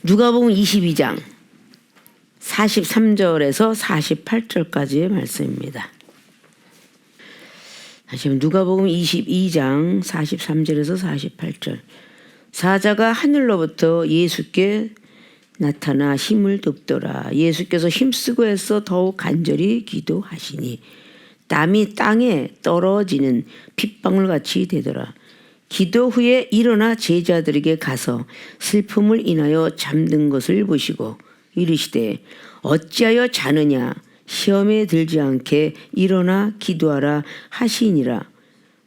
누가복음 22장 43절에서 48절까지의 말씀입니다. 다시 한번 누가복음 22장 43절에서 48절. 사자가 하늘로부터 예수께 나타나 힘을 돕더라. 예수께서 힘쓰고 애써 더욱 간절히 기도하시니 땀이 땅에 떨어지는 핏방울같이 되더라. 기도 후에 일어나 제자들에게 가서 슬픔을 인하여 잠든 것을 보시고 이르시되 어찌하여 자느냐 시험에 들지 않게 일어나 기도하라 하시니라.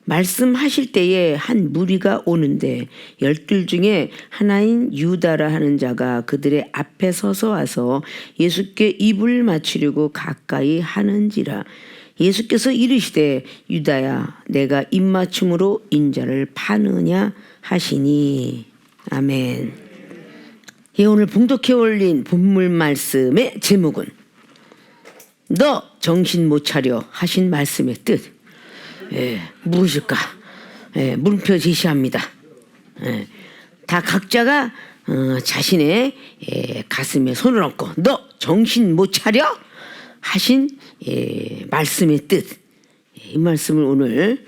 말씀하실 때에 한 무리가 오는데 12 중에 하나인 유다라 하는 자가 그들의 앞에 서서 와서 예수께 입을 맞추려고 가까이 하는지라. 예수께서 이르시되 유다야 내가 입맞춤으로 인자를 파느냐 하시니. 아멘. 예, 오늘 봉독해 올린 본문 말씀의 제목은 너 정신 못 차려 하신 말씀의 뜻. 무엇일까? 물음표 제시합니다. 다 각자가 자신의 가슴에 손을 얹고 너 정신 못 차려 하신 말씀의 뜻. 이 말씀을 오늘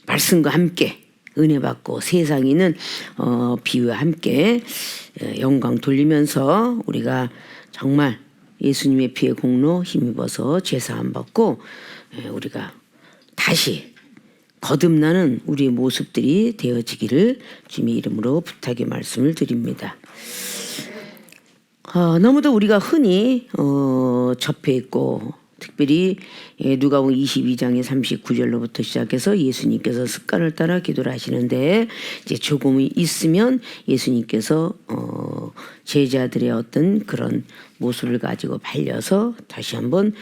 말씀과 함께 은혜 받고 세상에 있는 비유와 함께 영광 돌리면서 우리가 정말 예수님의 피의 공로 힘입어서 죄사함 받고 우리가 다시 거듭나는 우리의 모습들이 되어지기를 주님의 이름으로 부탁의 말씀을 드립니다. 너무도 우리가 흔히 접해 있고 특별히 누가복음 22장의 39절로부터 시작해서 예수님께서 습관을 따라 기도를 하시는데 이제 조금 있으면 예수님께서 제자들의 어떤 그런 모습을 가지고 발려서 다시 한번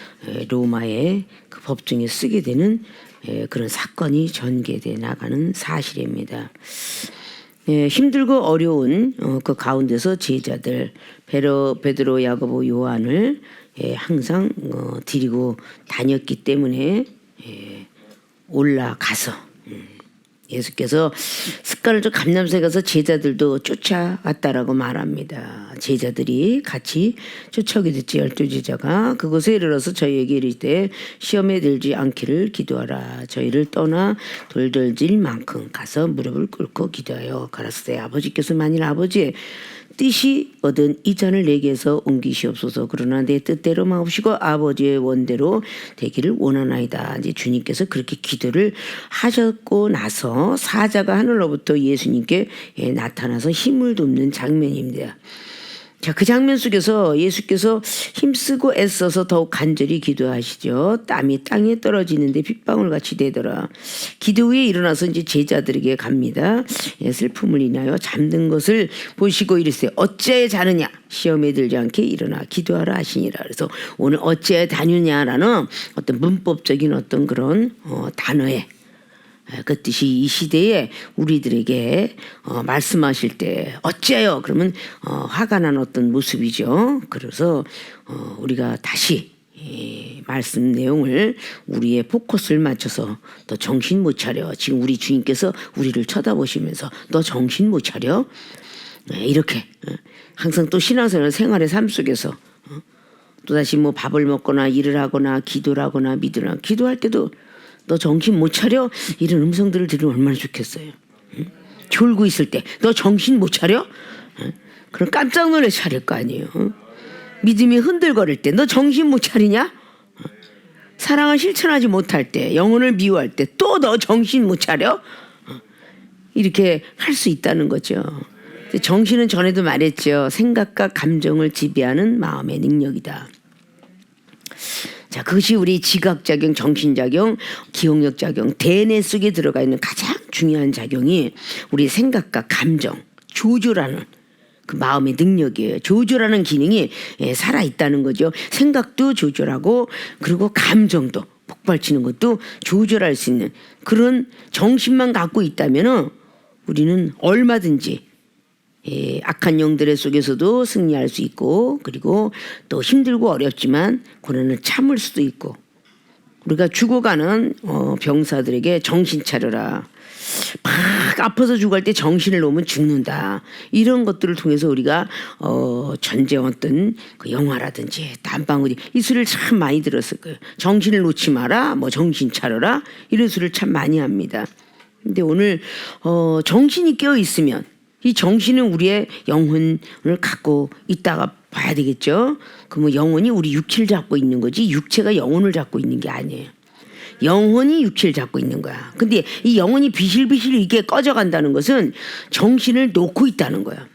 로마의 그 법정에 쓰게 되는 그런 사건이 전개돼 나가는 사실입니다. 힘들고 어려운 그 가운데서 제자들 베드로, 야고보, 요한을 항상 데리고 다녔기 때문에 올라가서 예수께서 습관을 좀 감남산에 가서 제자들도 쫓아갔다라고 말합니다. 제자들이 같이 쫓아오게 됐지. 12 제자가 그곳에 이르러서 저희에게 이르되 시험에 들지 않기를 기도하라. 저희를 떠나 돌돌질 만큼 가서 무릎을 꿇고 기도하여 가라사대 아버지께서 만일 아버지의 뜻이 얻은 이 잔을 내게서 옮기시옵소서. 그러나 내 뜻대로 마옵시고 아버지의 원대로 되기를 원하나이다. 이제 주님께서 그렇게 기도를 하셨고 나서 사자가 하늘로부터 예수님께 나타나서 힘을 돕는 장면입니다. 자, 그 장면 속에서 예수께서 힘쓰고 애써서 더욱 간절히 기도하시죠. 땀이 땅에 떨어지는데 핏방울같이 되더라. 기도 후에 일어나서 이제 제자들에게 갑니다. 슬픔을 인하여 잠든 것을 보시고 이르시되 어찌하여 자느냐 시험에 들지 않게 일어나 기도하라 하시니라. 그래서 오늘 어찌하여 다느냐라는 어떤 문법적인 어떤 그런 단어에 그 뜻이 이 시대에 우리들에게 말씀하실 때 어째요? 그러면 화가 난 어떤 모습이죠. 그래서 우리가 다시 말씀 내용을 우리의 포커스를 맞춰서 너 정신 못 차려. 지금 우리 주님께서 우리를 쳐다보시면서 너 정신 못 차려. 이렇게 항상 또 신앙생활 생활의 삶 속에서 또다시 뭐 밥을 먹거나 일을 하거나 기도를 하거나 믿으나 기도할 때도 너 정신 못 차려? 이런 음성들을 들으면 얼마나 좋겠어요. 졸고 있을 때 너 정신 못 차려? 그럼 깜짝 놀래 차릴 거 아니에요. 믿음이 흔들거릴 때 너 정신 못 차리냐? 사랑을 실천하지 못할 때 영혼을 미워할 때 또 너 정신 못 차려? 이렇게 할 수 있다는 거죠. 정신은 전에도 말했죠. 생각과 감정을 지배하는 마음의 능력이다. 자, 그것이 우리 지각작용, 정신작용, 기억력작용, 대뇌 속에 들어가 있는 가장 중요한 작용이 우리 생각과 감정, 조절하는 그 마음의 능력이에요. 조절하는 기능이 살아있다는 거죠. 생각도 조절하고 그리고 감정도 폭발치는 것도 조절할 수 있는 그런 정신만 갖고 있다면 우리는 얼마든지 악한 영들의 속에서도 승리할 수 있고 그리고 또 힘들고 어렵지만 고난을 참을 수도 있고 우리가 죽어가는 병사들에게 정신 차려라. 막 아파서 죽을 때 정신을 놓으면 죽는다. 이런 것들을 통해서 우리가 전쟁 어떤 그 영화라든지 땀방울이 이 소리를 참 많이 들었을 거예요. 정신을 놓지 마라. 뭐 정신 차려라. 이런 소리를 참 많이 합니다. 근데 오늘 정신이 깨어 있으면 이 정신은 우리의 영혼을 갖고 있다가 봐야 되겠죠. 그러면 영혼이 우리 육체를 잡고 있는 거지 육체가 영혼을 잡고 있는 게 아니에요. 영혼이 육체를 잡고 있는 거야. 근데 이 영혼이 비실비실 이게 꺼져간다는 것은 정신을 놓고 있다는 거야.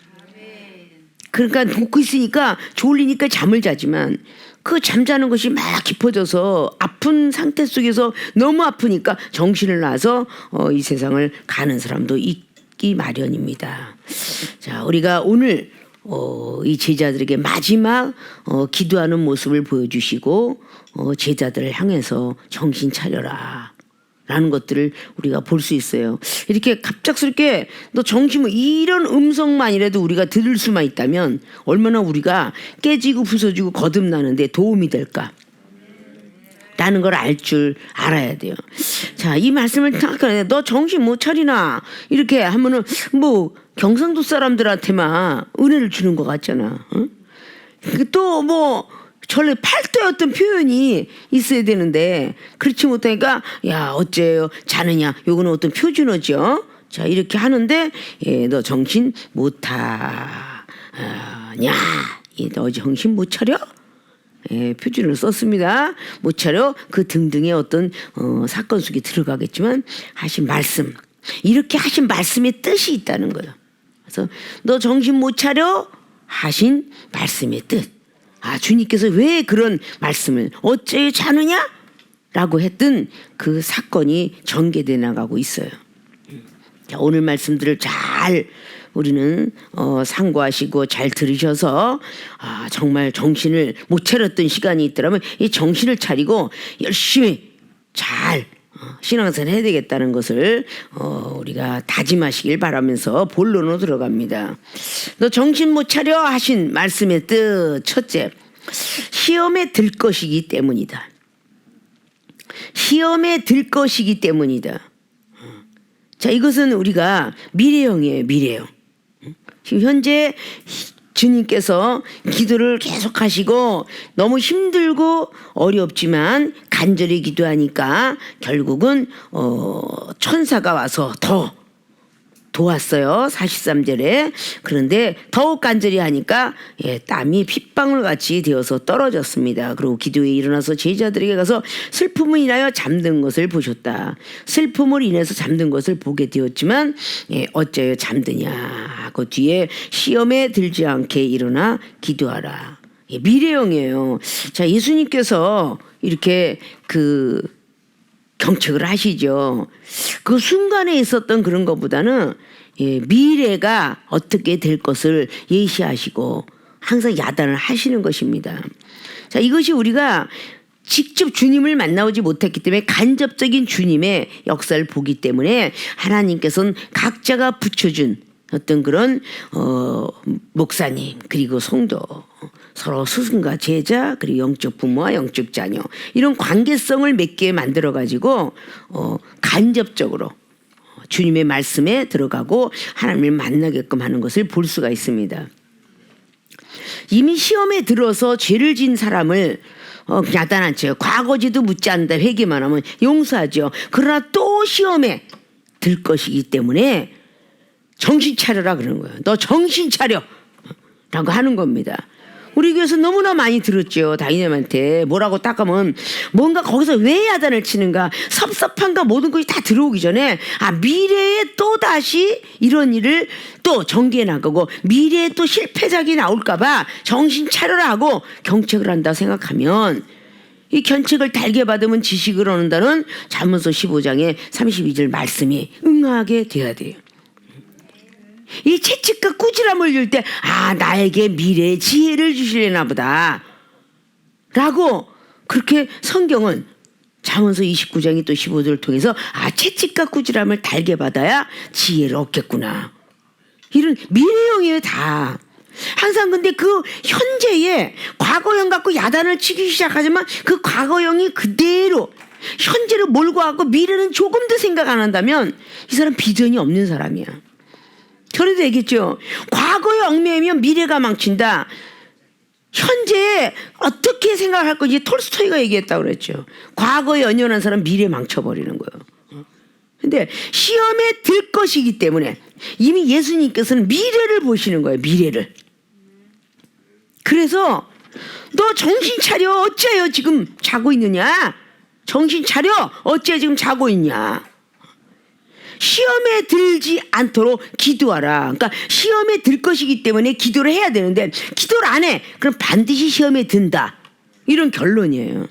그러니까 놓고 있으니까 졸리니까 잠을 자지만 그 잠자는 것이 막 깊어져서 아픈 상태 속에서 너무 아프니까 정신을 놔서 이 세상을 가는 사람도 있기 마련입니다. 자, 우리가 오늘 이 제자들에게 마지막 기도하는 모습을 보여주시고 제자들을 향해서 정신 차려라 라는 것들을 우리가 볼 수 있어요. 이렇게 갑작스럽게 너 정신 뭐 이런 음성만이라도 우리가 들을 수만 있다면 얼마나 우리가 깨지고 부서지고 거듭나는데 도움이 될까 라는 걸 알 줄 알아야 돼요. 자, 이 말씀을 생각하는데 너 정신 못 차리나 이렇게 하면은 뭐 경상도 사람들한테만 은혜를 주는 것 같잖아. 응? 또 뭐 전에 팔도의 어떤 표현이 있어야 되는데 그렇지 못하니까 야 어째요 자느냐 요거는 어떤 표준어죠. 자 이렇게 하는데 너 정신 못 타냐 너 정신 못 차려? 표준을 썼습니다. 못 차려 그 등등의 어떤 사건 속에 들어가겠지만 하신 말씀 이렇게 하신 말씀의 뜻이 있다는 거예요. 그래서 너 정신 못 차려 하신 말씀의 뜻. 주님께서 왜 그런 말씀을 어째 자느냐? 라고 했던 그 사건이 전개돼 나가고 있어요. 자, 오늘 말씀들을 잘 우리는 상고하시고 잘 들으셔서 정말 정신을 못 차렸던 시간이 있더라면 이 정신을 차리고 열심히 잘 신앙생활 해야 되겠다는 것을 우리가 다짐하시길 바라면서 본론으로 들어갑니다. 너 정신 못 차려 하신 말씀의 뜻 첫째, 시험에 들 것이기 때문이다. 시험에 들 것이기 때문이다. 자, 이것은 우리가 미래형이에요. 미래형. 지금 현재 주님께서 기도를 계속하시고 너무 힘들고 어렵지만 간절히 기도하니까 결국은 천사가 와서 더 도왔어요. 43절에. 그런데 더욱 간절히 하니까 땀이 핏방울 같이 되어서 떨어졌습니다. 그리고 기도에 일어나서 제자들에게 가서 슬픔을 인하여 잠든 것을 보셨다. 슬픔을 인해서 잠든 것을 보게 되었지만 어째요 잠드냐. 그 뒤에 시험에 들지 않게 일어나 기도하라. 미래형이에요. 자, 예수님께서 이렇게 경책을 하시죠. 그 순간에 있었던 그런 것보다는 미래가 어떻게 될 것을 예시하시고 항상 야단을 하시는 것입니다. 자, 이것이 우리가 직접 주님을 만나오지 못했기 때문에 간접적인 주님의 역사를 보기 때문에 하나님께서는 각자가 붙여준 어떤 그런 목사님 그리고 성도 서로 스승과 제자 그리고 영적 부모와 영적 자녀 이런 관계성을 맺게 만들어 가지고 간접적으로 주님의 말씀에 들어가고 하나님을 만나게끔 하는 것을 볼 수가 있습니다. 이미 시험에 들어서 죄를 진 사람을 야단한 채 과거지도 묻지 않는다 회개만 하면 용서하죠. 그러나 또 시험에 들 것이기 때문에 정신 차려라 그러는 거예요. 너 정신 차려 라고 하는 겁니다. 우리 교회에서 너무나 많이 들었죠. 다이님한테 뭐라고 닦으면 뭔가 거기서 왜 야단을 치는가 섭섭한가 모든 것이 다 들어오기 전에 미래에 또다시 이런 일을 또 전개해 나가고 미래에 또 실패작이 나올까 봐 정신 차려라 하고 경책을 한다 생각하면 이 견책을 달게 받으면 지식을 얻는다는 잠언서 15장의 32절 말씀이 응하게 돼야 돼요. 이 채찍과 꾸지람을 줄 때 나에게 미래의 지혜를 주시려나 보다 라고 그렇게 성경은 잠언서 29장이 또 15절을 통해서 채찍과 꾸지람을 달게 받아야 지혜를 얻겠구나 이런 미래형이에요. 다 항상. 근데 그 현재의 과거형 갖고 야단을 치기 시작하지만 그 과거형이 그대로 현재를 몰고 가고 미래는 조금도 생각 안 한다면 이 사람 비전이 없는 사람이야. 전에도 얘기했죠. 과거에 얽매이면 미래가 망친다. 현재에 어떻게 생각할 건지 톨스토이가 얘기했다고 그랬죠. 과거에 연연한 사람 미래 망쳐버리는 거예요. 근데 시험에 들 것이기 때문에 이미 예수님께서는 미래를 보시는 거예요. 미래를. 그래서 너 정신 차려. 어째요 지금 자고 있느냐? 정신 차려. 어째 지금 자고 있냐? 시험에 들지 않도록 기도하라. 그러니까 시험에 들 것이기 때문에 기도를 해야 되는데 기도를 안 해. 그럼 반드시 시험에 든다. 이런 결론이에요.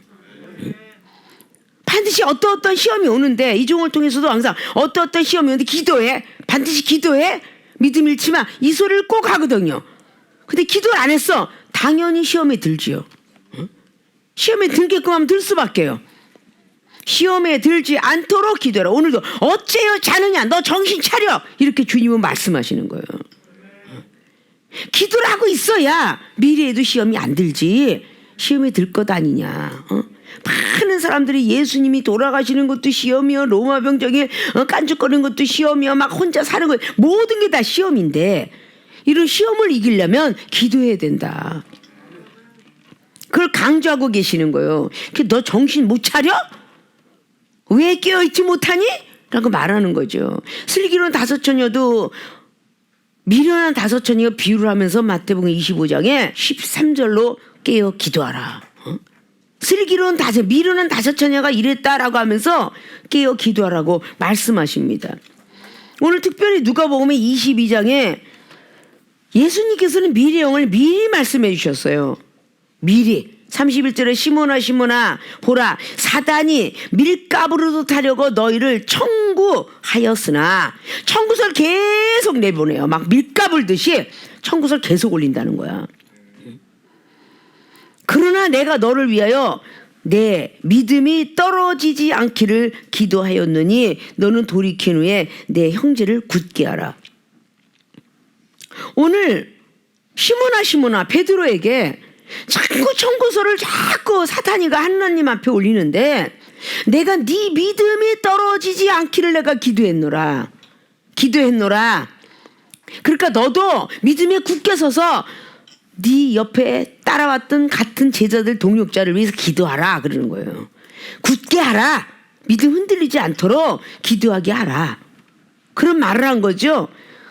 반드시 어떤 시험이 오는데 이종을 통해서도 항상 어떤 시험이 오는데 기도해. 반드시 기도해. 믿음 잃지 마. 이 소리를 꼭 하거든요. 근데 기도를 안 했어. 당연히 시험에 들지요. 시험에 들게끔 하면 들 수밖에요. 시험에 들지 않도록 기도해라. 오늘도 어째요 자느냐? 너 정신 차려. 이렇게 주님은 말씀하시는 거예요. 기도를 하고 있어야 미래에도 시험이 안 들지. 시험에 들 것 아니냐. 많은 사람들이 예수님이 돌아가시는 것도 시험이요. 로마 병정에 깐죽거리는 것도 시험이요. 막 혼자 사는 거 모든 게 다 시험인데 이런 시험을 이기려면 기도해야 된다. 그걸 강조하고 계시는 거예요. 너 정신 못 차려? 왜 깨어있지 못하니? 라고 말하는 거죠. 슬기로운 다섯처녀도 미련한 다섯처녀가 비유를 하면서 마태복음 25장에 13절로 깨어 기도하라. 슬기로운 미련한 다섯처녀가 이랬다라고 하면서 깨어 기도하라고 말씀하십니다. 오늘 특별히 누가복음의 22장에 예수님께서는 미래형을 미리 말씀해 주셨어요. 미리. 31절에 시몬아 보라 사단이 밀가부르도 타려고 너희를 청구하였으나 청구서를 계속 내보내요. 막 밀가불듯이 청구서를 계속 올린다는 거야. 그러나 내가 너를 위하여 내 믿음이 떨어지지 않기를 기도하였느니 너는 돌이킨 후에 내 형제를 굳게 하라. 오늘 시몬아 베드로에게 자꾸 청구서를 자꾸 사탄이가 하나님 앞에 올리는데 내가 네 믿음이 떨어지지 않기를 내가 기도했노라. 그러니까 너도 믿음에 굳게 서서 네 옆에 따라왔던 같은 제자들 동력자를 위해서 기도하라 그러는 거예요. 굳게 하라. 믿음 흔들리지 않도록 기도하게 하라. 그런 말을 한 거죠.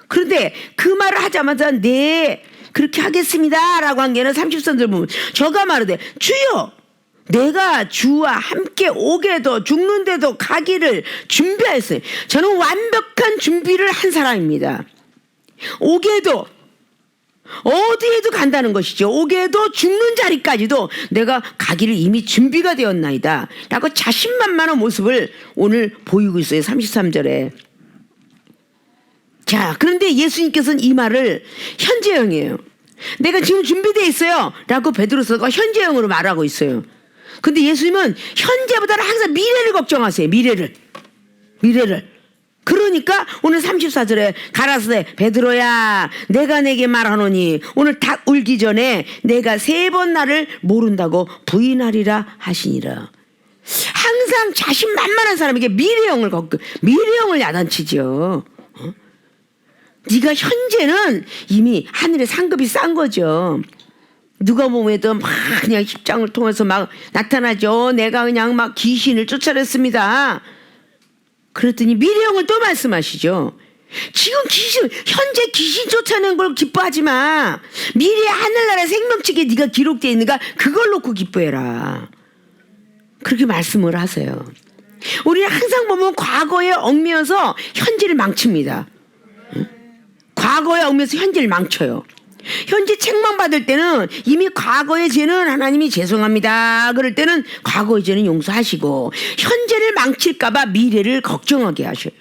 그런데 그 말을 하자마자 네 그렇게 하겠습니다 라고 한 게는 33절 보면 저가 말하되 주여 내가 주와 함께 오게도 죽는데도 가기를 준비하였어요. 저는 완벽한 준비를 한 사람입니다. 오게도 어디에도 간다는 것이죠. 오게도 죽는 자리까지도 내가 가기를 이미 준비가 되었나이다 라고 자신만만한 모습을 오늘 보이고 있어요. 33절에. 자, 그런데 예수님께서는 이 말을 현재형이에요. 내가 지금 준비되어 있어요 라고 베드로서가 현재형으로 말하고 있어요. 근데 예수님은 현재보다는 항상 미래를 걱정하세요. 미래를. 그러니까 오늘 34절에 가라사대 베드로야 내가 내게 말하노니 오늘 닭 울기 전에 내가 3번 나를 모른다고 부인하리라 하시니라. 항상 자신만만한 사람에게 미래형을 야단치죠. 네가 현재는 이미 하늘의 상급이 싼 거죠. 누가복음에도 막 그냥 십장을 통해서 막 나타나죠. 내가 그냥 막 귀신을 쫓아냈습니다. 그랬더니 미래형을 또 말씀하시죠. 지금 현재 귀신 쫓아낸 걸 기뻐하지 마. 미래 하늘나라 생명책에 네가 기록되어 있는가 그걸 놓고 기뻐해라. 그렇게 말씀을 하세요. 우리는 항상 보면 과거에 얽매여서 현재를 망칩니다. 과거에 얽매여서 현재를 망쳐요. 현재 책망받을 때는 이미 과거의 죄는 하나님이 죄송합니다 그럴 때는 과거의 죄는 용서하시고 현재를 망칠까봐 미래를 걱정하게 하셔요.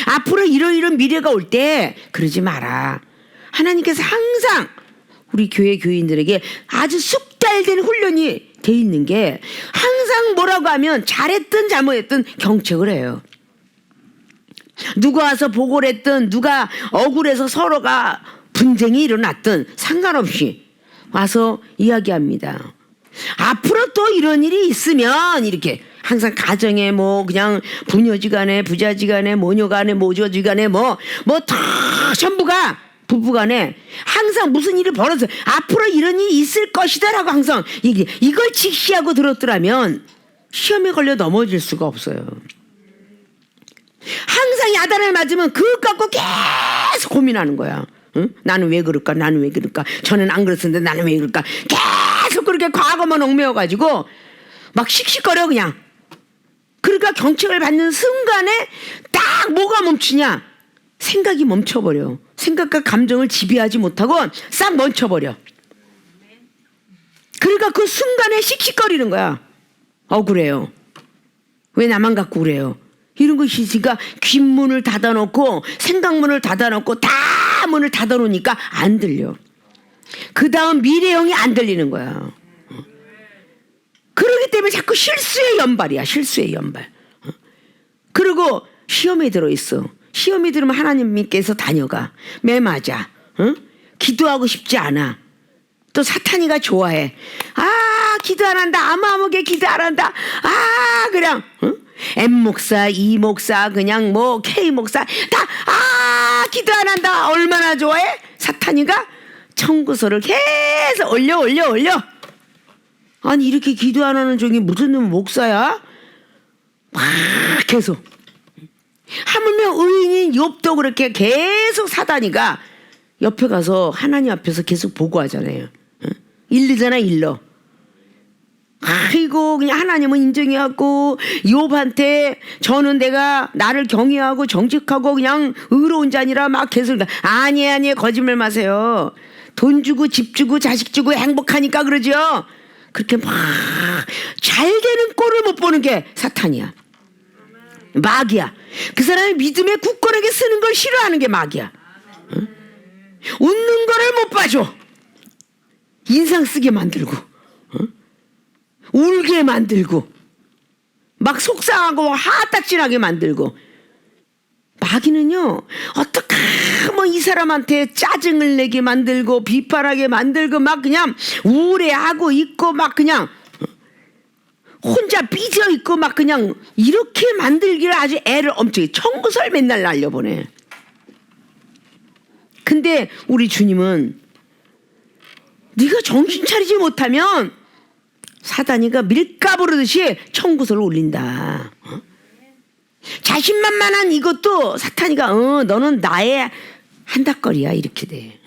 앞으로 이런 미래가 올 때 그러지 마라. 하나님께서 항상 우리 교회 교인들에게 아주 숙달된 훈련이 돼 있는 게 항상 뭐라고 하면 잘했든 잘못했든 경책을 해요. 누가 와서 보고를 했든 누가 억울해서 서로가 분쟁이 일어났든 상관없이 와서 이야기합니다. 앞으로 또 이런 일이 있으면 이렇게 항상 가정에 뭐 그냥 부녀지간에 부자지간에 모녀간에 모조지간에 뭐 다 전부가 부부간에 항상 무슨 일이 벌어져 앞으로 이런 일이 있을 것이다라고 항상 이걸 직시하고 들었더라면 시험에 걸려 넘어질 수가 없어요. 항상 야단을 맞으면 그것 갖고 계속 고민하는 거야. 응? 나는 왜 그럴까? 나는 왜 그럴까? 저는 안 그랬었는데 나는 왜 그럴까? 계속 그렇게 과거만 얽매여가지고 막 씩씩거려 그냥. 그러니까 경책을 받는 순간에 딱 뭐가 멈추냐? 생각이 멈춰버려. 생각과 감정을 지배하지 못하고 싹 멈춰버려. 그러니까 그 순간에 씩씩거리는 거야. 억울해요. 왜 나만 갖고 그래요? 이런 것이 있으니까 귓문을 닫아놓고 생각문을 닫아놓고 다 문을 닫아놓으니까 안 들려. 그 다음 미래형이 안 들리는 거야. 그러기 때문에 자꾸 실수의 연발이야. 실수의 연발. 그리고 시험에 들어있어. 시험에 들으면 하나님께서 다녀가. 매 맞아. 기도하고 싶지 않아. 또 사탄이가 좋아해. 아 기도 안 한다. 아무게 기도 안 한다. 아 그냥 M 목사, E 목사, 그냥 뭐 K 목사 다 기도 안 한다. 얼마나 좋아해? 사탄이가 청구서를 계속 올려. 아니 이렇게 기도 안 하는 종이 무슨 놈 목사야? 막 계속. 하물며 의인인 욥도 그렇게 계속 사단이가 옆에 가서 하나님 앞에서 계속 보고하잖아요. 일르잖아 일러. 아이고 그냥 하나님은 인정해갖고 욥한테 저는 내가 나를 경외하고 정직하고 그냥 의로운 자니라 막 계속 아니 거짓말 마세요. 돈 주고 집 주고 자식 주고 행복하니까 그러죠. 그렇게 막 잘 되는 꼴을 못 보는 게 사탄이야. 마귀야. 그 사람이 믿음의 굳건하게 쓰는 걸 싫어하는 게 마귀야. 응? 웃는 거를 못 봐줘. 인상 쓰게 만들고 울게 만들고 막 속상하고 하딱질하게 만들고. 마귀는요 어떡하 뭐 이 사람한테 짜증을 내게 만들고 비판하게 만들고 막 그냥 우울해하고 있고 막 그냥 혼자 삐져 있고 막 그냥 이렇게 만들기를 아주 애를 엄청 청구서를 맨날 날려보내. 근데 우리 주님은 네가 정신 차리지 못하면 사단이가 밀가부르듯이 청구서를 올린다. 자신만만한 이것도 사탄이가 너는 나의 한닥거리야 이렇게 돼.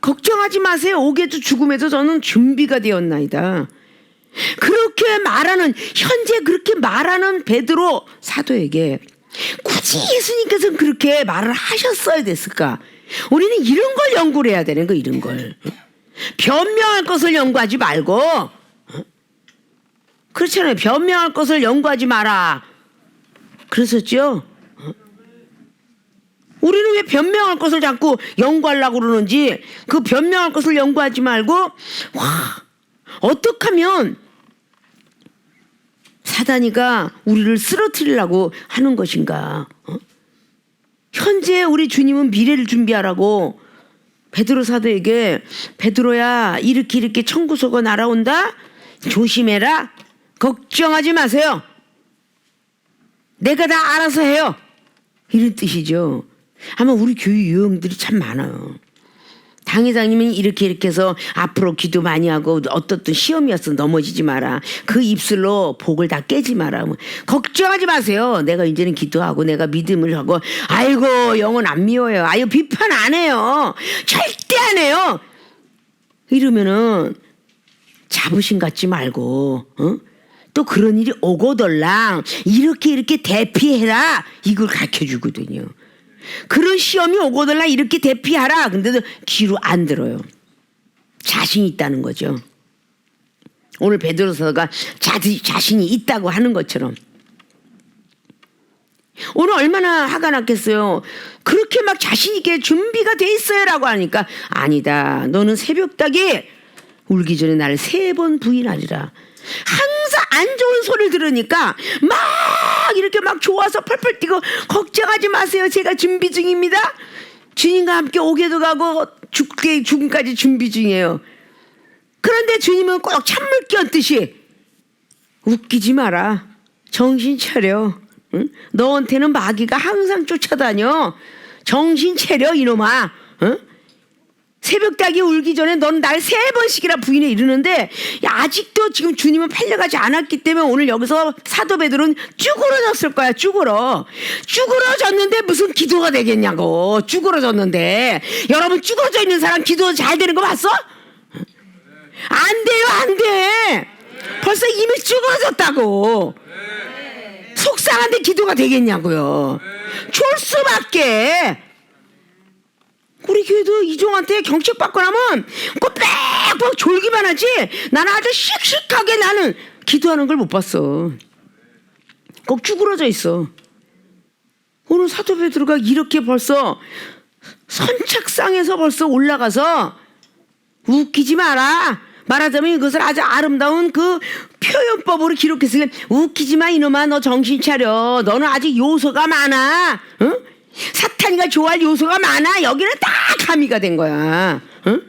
걱정하지 마세요. 옥에도 죽음에도 저는 준비가 되었나이다. 그렇게 말하는 현재 그렇게 말하는 베드로 사도에게 굳이 예수님께서는 그렇게 말을 하셨어야 됐을까? 우리는 이런 걸 연구를 해야 되는 거. 이런 걸 변명할 것을 연구하지 말고 그렇잖아요. 변명할 것을 연구하지 마라 그랬었죠. 우리는 왜 변명할 것을 자꾸 연구하려고 그러는지 그 변명할 것을 연구하지 말고 어떻게 하면 사단이가 우리를 쓰러뜨리려고 하는 것인가. 현재 우리 주님은 미래를 준비하라고 베드로 사도에게 베드로야 이렇게 청구서가 날아온다. 조심해라. 걱정하지 마세요. 내가 다 알아서 해요. 이런 뜻이죠. 아마 우리 교회 유형들이 참 많아요. 당회장님은 이렇게 해서 앞으로 기도 많이 하고 어떻든 시험이었어 넘어지지 마라. 그 입술로 복을 다 깨지 마라. 걱정하지 마세요. 내가 이제는 기도하고 내가 믿음을 하고 아이고 영혼 안 미워요. 아유 비판 안 해요. 절대 안 해요. 이러면은 자부심 갖지 말고 또 그런 일이 오고돌랑 이렇게 대피해라 이걸 가르쳐주거든요. 그런 시험이 오고들랑 이렇게 대피하라. 근데도 귀로 안 들어요. 자신이 있다는 거죠. 오늘 베드로서가 자신이 있다고 하는 것처럼. 오늘 얼마나 화가 났겠어요. 그렇게 막 자신 있게 준비가 돼 있어요 라고 하니까 아니다. 너는 새벽닭에 울기 전에 나를 3번 부인하리라. 항상 안 좋은 소리를 들으니까 막 이렇게 막 좋아서 펄펄 뛰고 걱정하지 마세요. 제가 준비 중입니다. 주님과 함께 오게도 가고 죽음까지 준비 중이에요. 그런데 주님은 꼭 찬물 끼얹듯이 웃기지 마라. 정신 차려. 응? 너한테는 마귀가 항상 쫓아다녀. 정신 차려 이놈아. 응? 새벽닭이 울기 전에 넌 날 3번씩이나 부인해 이르는데 아직도 지금 주님은 팔려가지 않았기 때문에 오늘 여기서 사도 베드로는 쭈그러졌을 거야. 쭈그러졌는데 무슨 기도가 되겠냐고. 쭈그러졌는데 여러분 쭈그러져 있는 사람 기도 잘 되는 거 봤어? 안 돼요, 안 돼. 벌써 이미 쭈그러졌다고. 속상한데 기도가 되겠냐고요. 줄 수밖에. 우리 교회도 이종한테 경책 받고 나면 빽빽 졸기만 하지 나는 아주 씩씩하게 나는 기도하는 걸 못 봤어. 꼭 쭈그러져 있어. 오늘 사도 베드로가 이렇게 벌써 선착상에서 벌써 올라가서 웃기지 마라. 말하자면 이것을 아주 아름다운 그 표현법으로 기록해서 웃기지 마 이놈아 너 정신 차려. 너는 아직 요소가 많아. 응? 사탄이가 좋아할 요소가 많아. 여기는 딱 가미가 된 거야. 응?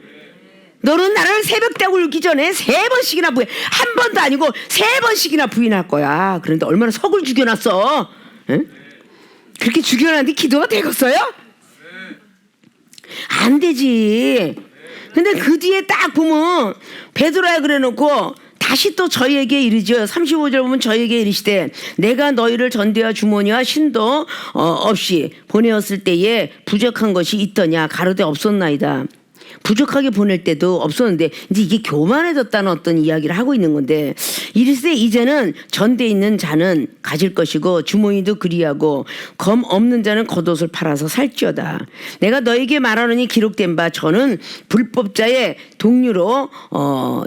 너는 나를 새벽닭 울기 전에 3번씩이나 부인, 한 번도 아니고 3번씩이나 부인할 거야. 그런데 얼마나 석을 죽여놨어. 응? 그렇게 죽여놨는데 기도가 되겠어요? 안 되지. 근데 그 뒤에 딱 보면 베드로야 그래놓고 다시 또 저희에게 이르죠. 35절 보면 저희에게 이르시되 내가 너희를 전대와 주머니와 신도 없이 보내었을 때에 부족한 것이 있더냐 가로되 없었나이다. 부족하게 보낼 때도 없었는데 이제 이게 교만해졌다는 어떤 이야기를 하고 있는 건데 이르시되 이제는 전대에 있는 자는 가질 것이고 주머니도 그리하고 검 없는 자는 겉옷을 팔아서 살지어다. 내가 너에게 말하노니 기록된 바 저는 불법자의 동류로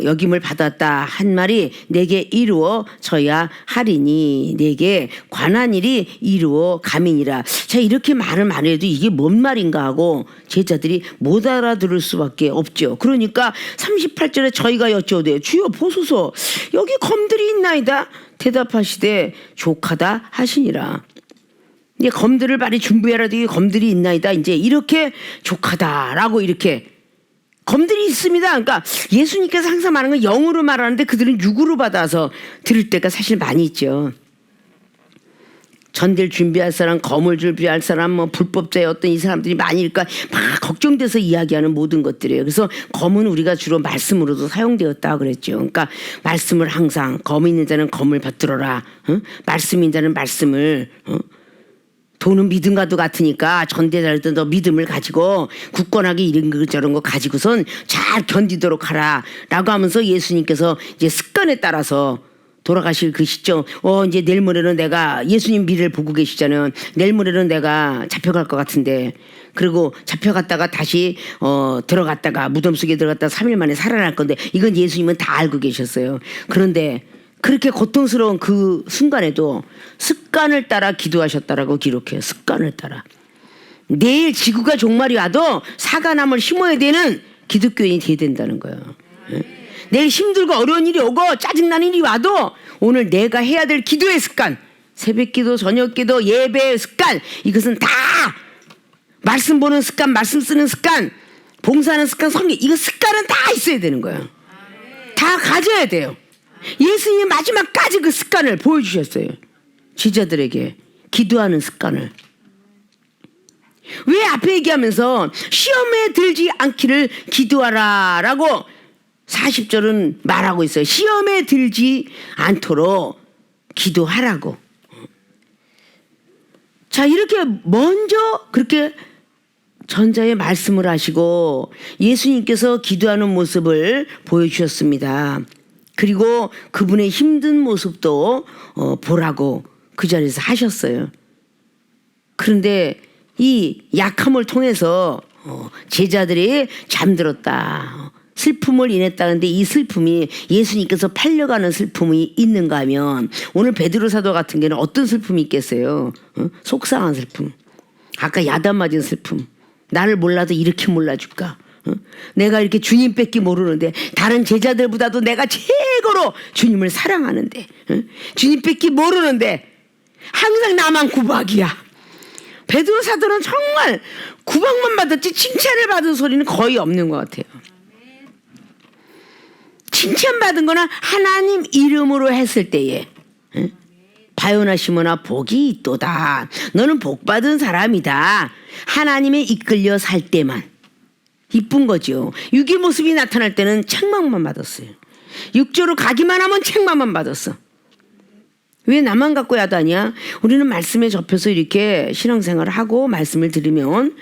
여김을 받았다 한 말이 내게 이루어져야 하리니 내게 관한 일이 이루어 감이니라. 자 이렇게 말을 말해도 이게 뭔 말인가 하고 제자들이 못 알아들을 수밖에 없죠. 그러니까 38절에 저희가 여쭤오되 주여 보소서 여기 검들이 있나이다. 대답하시되 족하다 하시니라. 이제 검들을 빨리 준비해라. 여기 검들이 있나이다. 이제 이렇게 족하다라고 이렇게 검들이 있습니다. 그러니까 예수님께서 항상 말하는 건 영으로 말하는데 그들은 육으로 받아서 들을 때가 사실 많이 있죠. 전대를 준비할 사람, 검을 준비할 사람, 뭐 불법자의 어떤 이 사람들이 많으니까 막 걱정돼서 이야기하는 모든 것들이에요. 그래서 검은 우리가 주로 말씀으로도 사용되었다 그랬죠. 그러니까 말씀을 항상 검 있는 자는 검을 받들어라. 말씀 있는 자는 말씀을. 돈은 믿음과도 같으니까 전대자들도 너 믿음을 가지고 굳건하게 이런 거 저런 거 가지고선 잘 견디도록 하라. 라고 하면서 예수님께서 이제 습관에 따라서 돌아가실 그 시점, 이제 내일 모레는 내가 예수님 미래를 보고 계시잖아요. 내일 모레는 내가 잡혀갈 것 같은데, 그리고 잡혀갔다가 다시 들어갔다가 무덤 속에 들어갔다가 3일 만에 살아날 건데, 이건 예수님은 다 알고 계셨어요. 그런데 그렇게 고통스러운 그 순간에도 습관을 따라 기도하셨다라고 기록해요. 습관을 따라. 내일 지구가 종말이 와도 사과나무를 심어야 되는 기독교인이 돼야 된다는 거예요. 내일 힘들고 어려운 일이 오고 짜증나는 일이 와도 오늘 내가 해야 될 기도의 습관, 새벽기도, 저녁기도, 예배의 습관, 이것은 다 말씀 보는 습관, 말씀 쓰는 습관, 봉사하는 습관, 성경, 이거 습관은 다 있어야 되는 거예요. 다 가져야 돼요. 예수님이 마지막까지 그 습관을 보여주셨어요. 제자들에게 기도하는 습관을. 왜 앞에 얘기하면서 시험에 들지 않기를 기도하라 라고 40절은 말하고 있어요. 시험에 들지 않도록 기도하라고. 자, 이렇게 먼저 그렇게 전자의 말씀을 하시고 예수님께서 기도하는 모습을 보여주셨습니다. 그리고 그분의 힘든 모습도 보라고 그 자리에서 하셨어요. 그런데 이 약함을 통해서 제자들이 잠들었다. 슬픔을 인했다는데 이 슬픔이 예수님께서 팔려가는 슬픔이 있는가 하면 오늘 베드로 사도 같은 경우는 어떤 슬픔이 있겠어요? 속상한 슬픔. 아까 야단 맞은 슬픔. 나를 몰라도 이렇게 몰라줄까? 내가 이렇게 주님 뺏기 모르는데 다른 제자들보다도 내가 최고로 주님을 사랑하는데 주님 뺏기 모르는데 항상 나만 구박이야. 베드로 사도는 정말 구박만 받았지 칭찬을 받은 소리는 거의 없는 것 같아요. 칭찬받은 거는 하나님 이름으로 했을 때에 과요나 시모나 복이 있도다. 너는 복받은 사람이다. 하나님에 이끌려 살 때만. 이쁜 거죠. 육의 모습이 나타날 때는 책망만 받았어요. 육조로 가기만 하면 책망만 받았어. 왜 나만 갖고 야단이야? 우리는 말씀에 접혀서 이렇게 신앙생활을 하고 말씀을 들으면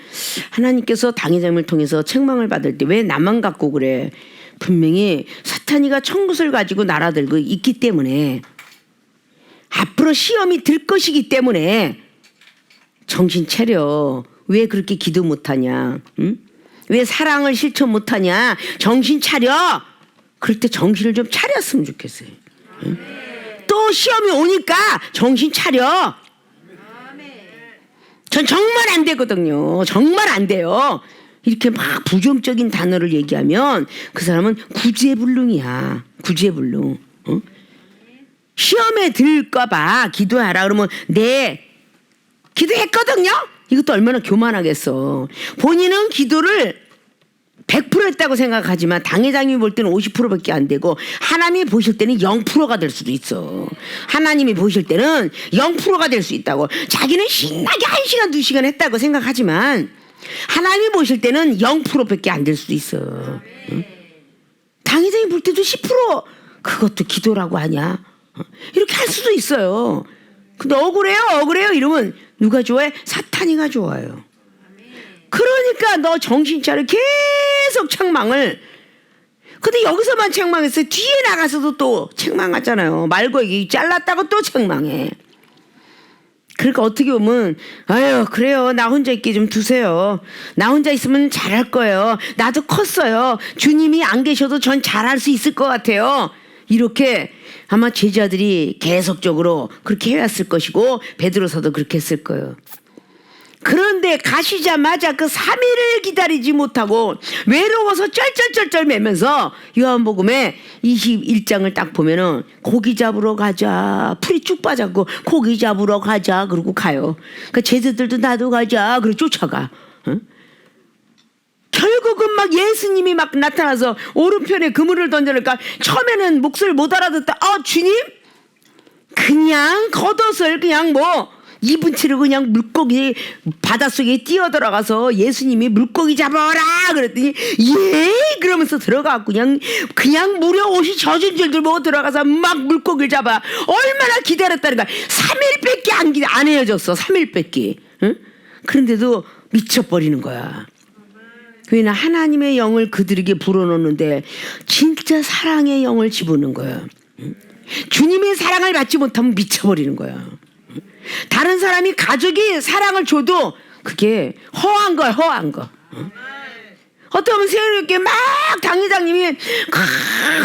하나님께서 당회장을 통해서 책망을 받을 때 왜 나만 갖고 그래? 분명히 사탄이가 천국을 가지고 날아들고 있기 때문에 앞으로 시험이 들 것이기 때문에 정신 차려. 왜 그렇게 기도 못하냐? 응? 왜 사랑을 실천 못하냐? 정신 차려. 그럴 때 정신을 좀 차렸으면 좋겠어요. 응? 또 시험이 오니까 정신 차려. 전 정말 안 되거든요. 정말 안 돼요. 이렇게 막 부정적인 단어를 얘기하면 그 사람은 구제불능이야. 구제불능. 어? 시험에 들까봐 기도하라 그러면 네 기도했거든요. 이것도 얼마나 교만하겠어. 본인은 기도를 100% 했다고 생각하지만 당회장님이 볼 때는 50%밖에 안 되고 하나님이 보실 때는 0%가 될 수도 있어. 하나님이 보실 때는 0%가 될 수 있다고. 자기는 신나게 1시간 2시간 했다고 생각하지만 하나님이 보실 때는 0%밖에 안 될 수도 있어. 응? 당회장이 볼 때도 10% 그것도 기도라고 하냐? 이렇게 할 수도 있어요. 근데 억울해요 이러면 누가 좋아해? 사탄이가 좋아요. 그러니까 너 정신 차려. 계속 책망을. 근데 여기서만 책망했어요. 뒤에 나가서도 또 책망하잖아요. 말고기 잘랐다고 또 책망해. 그러니까 어떻게 보면 아유 그래요. 나 혼자 있게 좀 두세요. 나 혼자 있으면 잘할 거예요. 나도 컸어요. 주님이 안 계셔도 전 잘할 수 있을 것 같아요. 이렇게 아마 제자들이 계속적으로 그렇게 해왔을 것이고 베드로서도 그렇게 했을 거예요. 그런데 가시자마자 그 3일을 기다리지 못하고 외로워서 쩔쩔쩔쩔 매면서 요한복음에 21장을 딱 보면은 고기 잡으러 가자. 풀이 쭉 빠졌고 고기 잡으러 가자. 그러고 가요. 그러니까 제자들도 나도 가자. 그러고 쫓아가. 어? 결국은 막 예수님이 막 나타나서 오른편에 그물을 던져놓을까 처음에는 목소리를 못 알아듣다. 주님? 그냥 겉옷을 그냥 뭐 입은 채로 그냥 물고기 바닷속에 뛰어들어가서 예수님이 물고기 잡아라 그랬더니 예 그러면서 들어가고 그냥 무려 옷이 젖은 줄도 모르고 들어가서 막 물고기를 잡아. 얼마나 기다렸다는가. 3일밖에 안 헤어졌어. 3일밖에. 응? 그런데도 미쳐버리는 거야. 왜냐 하나님의 영을 그들에게 불어넣는데 진짜 사랑의 영을 집어넣는 거야. 응? 주님의 사랑을 받지 못하면 미쳐버리는 거야. 다른 사람이 가족이 사랑을 줘도 그게 허한 거야. 허한 거. 어떠면 새롭게 막 당회장님이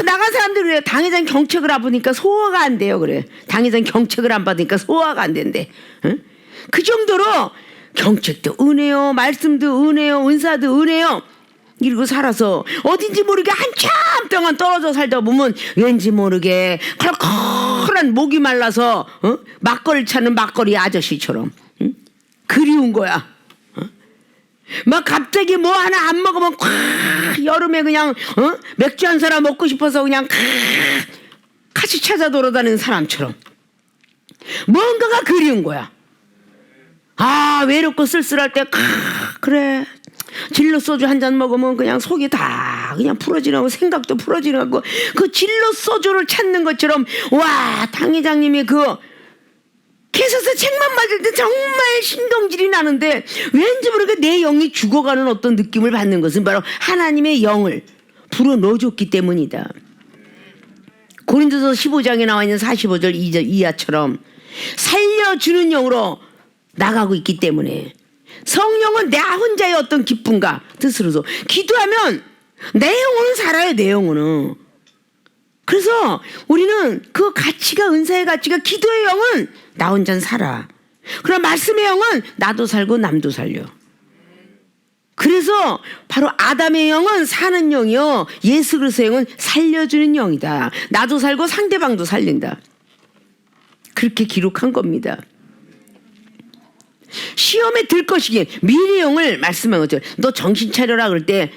나간 사람들이 그래. 당회장 경책을 안 받으니까 소화가 안 돼요. 그래. 당회장 경책을 안 받으니까 소화가 안 된대. 응? 그 정도로 경책도 은혜요, 말씀도 은혜요, 은사도 은혜요. 이러고 살아서 어딘지 모르게 한참 동안 떨어져 살다 보면 왠지 모르게 컬컬한 목이 말라서 막걸리 찾는 막걸리 아저씨처럼 그리운 거야. 막 갑자기 뭐 하나 안 먹으면 콱 여름에 그냥 맥주 한 사람 먹고 싶어서 그냥 같이 찾아 돌아다니는 사람처럼 뭔가가 그리운 거야. 외롭고 쓸쓸할 때 그래 진로 소주 한 잔 먹으면 그냥 속이 다 그냥 풀어지라고 생각도 풀어지라고 그 진로 소주를 찾는 것처럼 와 당회장님이 그 계속해서 책만 맞을 때 정말 신경질이 나는데 왠지 모르게 내 영이 죽어가는 어떤 느낌을 받는 것은 바로 하나님의 영을 불어넣어줬기 때문이다. 고린도서 15장에 나와 있는 45절 이하처럼 살려주는 영으로 나가고 있기 때문에 성령은 내 혼자의 어떤 기쁨과 뜻으로서 기도하면 내 영혼은 살아요. 내 영혼은. 그래서 우리는 그 가치가 은사의 가치가 기도의 영은 나 혼자는 살아. 그럼 말씀의 영은 나도 살고 남도 살려. 그래서 바로 아담의 영은 사는 영이요 예수 그리스도의 영은 살려주는 영이다. 나도 살고 상대방도 살린다. 그렇게 기록한 겁니다. 시험에 들 것이긴 미래의 영을 말씀한 거죠. 너 정신 차려라 그럴 때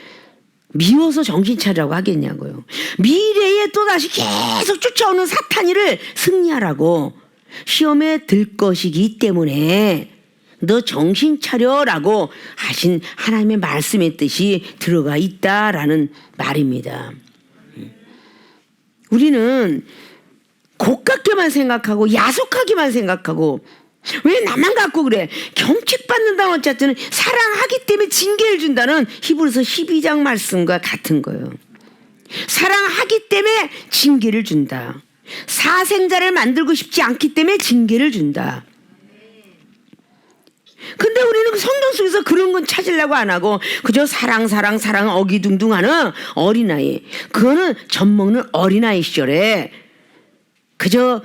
미워서 정신 차리라고 하겠냐고요. 미래에 또다시 계속 쫓아오는 사탄이를 승리하라고. 시험에 들 것이기 때문에 너 정신 차려라고 하신 하나님의 말씀의 뜻이 들어가 있다라는 말입니다. 우리는 고깝게만 생각하고 야속하게만 생각하고 왜 나만 갖고 그래? 경책받는다는 어쨌든 사랑하기 때문에 징계를 준다는 히브리서 12장 말씀과 같은 거예요. 사랑하기 때문에 징계를 준다. 사생자를 만들고 싶지 않기 때문에 징계를 준다. 근데 우리는 성경 속에서 그런 건 찾으려고 안 하고 그저 사랑 어기둥둥하는 어린아이, 그거는 젖먹는 어린아이 시절에 그저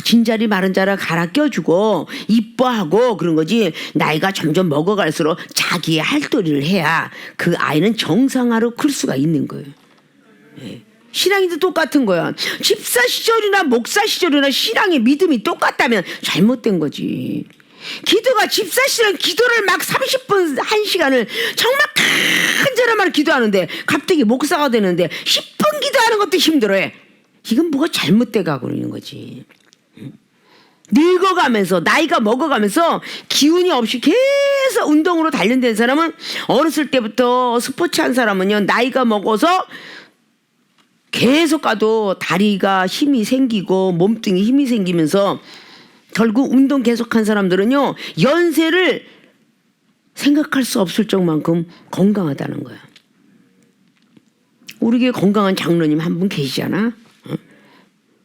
진자리 마른 자를 갈아 껴주고 이뻐하고 그런 거지, 나이가 점점 먹어갈수록 자기의 할도리를 해야 그 아이는 정상화로 클 수가 있는 거예요. 신앙이도 똑같은 거야. 집사 시절이나 목사 시절이나 신앙의 믿음이 똑같다면 잘못된 거지. 기도가 집사 시절 기도를 막 30분 1시간을 정말 간절한 기도하는데 갑자기 목사가 되는데 10분 기도하는 것도 힘들어해. 이건 뭐가 잘못돼 가고 있는 거지. 늙어가면서 나이가 먹어가면서 기운이 없이 계속 운동으로 단련된 사람은, 어렸을 때부터 스포츠 한 사람은요, 나이가 먹어서 계속 가도 다리가 힘이 생기고 몸뚱이 힘이 생기면서 결국 운동 계속한 사람들은요, 연세를 생각할 수 없을 정만큼 건강하다는 거야. 우리 교회 건강한 장로님 한 분 계시잖아.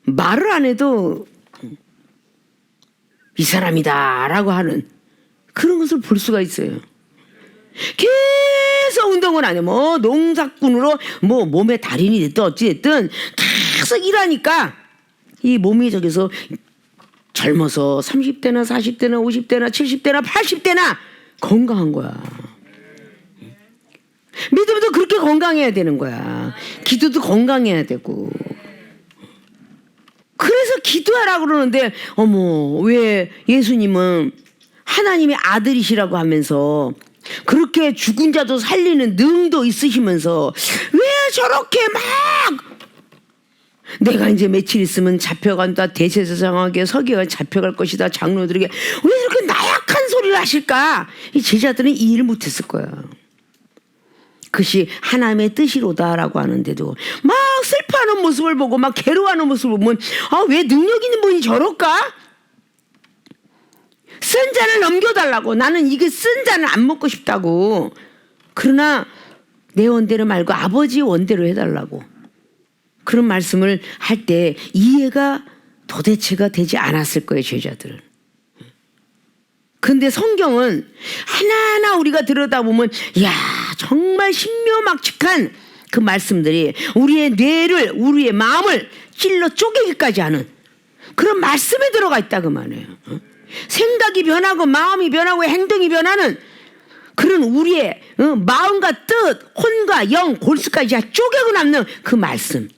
말을 안 해도 이 사람이다라고 하는 그런 것을 볼 수가 있어요. 계속 운동을 안 해. 뭐 농사꾼으로 뭐 몸에 달인이 됐든 어찌됐든 계속 일하니까 이 몸이 저기서 젊어서 30대나 40대나 50대나 70대나 80대나 건강한 거야. 믿음도 그렇게 건강해야 되는 거야. 기도도 건강해야 되고. 그래서 기도하라고 그러는데, 어머, 왜 예수님은 하나님의 아들이시라고 하면서 그렇게 죽은 자도 살리는 능도 있으시면서 왜 저렇게 막 내가 이제 며칠 있으면 잡혀간다, 대제사장에게 서기가 잡혀갈 것이다, 장로들에게 왜 이렇게 나약한 소리를 하실까? 이 제자들은 이해를 못했을 거야. 그것이 하나님의 뜻이로다라고 하는데도 막 슬퍼하는 모습을 보고 막 괴로워하는 모습을 보면, 왜 능력 있는 분이 저럴까? 쓴 잔을 넘겨달라고. 나는 이게 쓴 잔을 안 먹고 싶다고. 그러나 내 원대로 말고 아버지 원대로 해달라고. 그런 말씀을 할 때 이해가 도대체가 되지 않았을 거예요, 제자들. 근데 성경은 하나하나 우리가 들여다보면, 이야, 정말 신묘막측한 그 말씀들이 우리의 뇌를, 우리의 마음을 찔러 쪼개기까지 하는 그런 말씀에 들어가 있다 그 말이에요. 생각이 변하고 마음이 변하고 행동이 변하는 그런 우리의 마음과 뜻, 혼과 영, 골수까지 다 쪼개고 남는 그 말씀.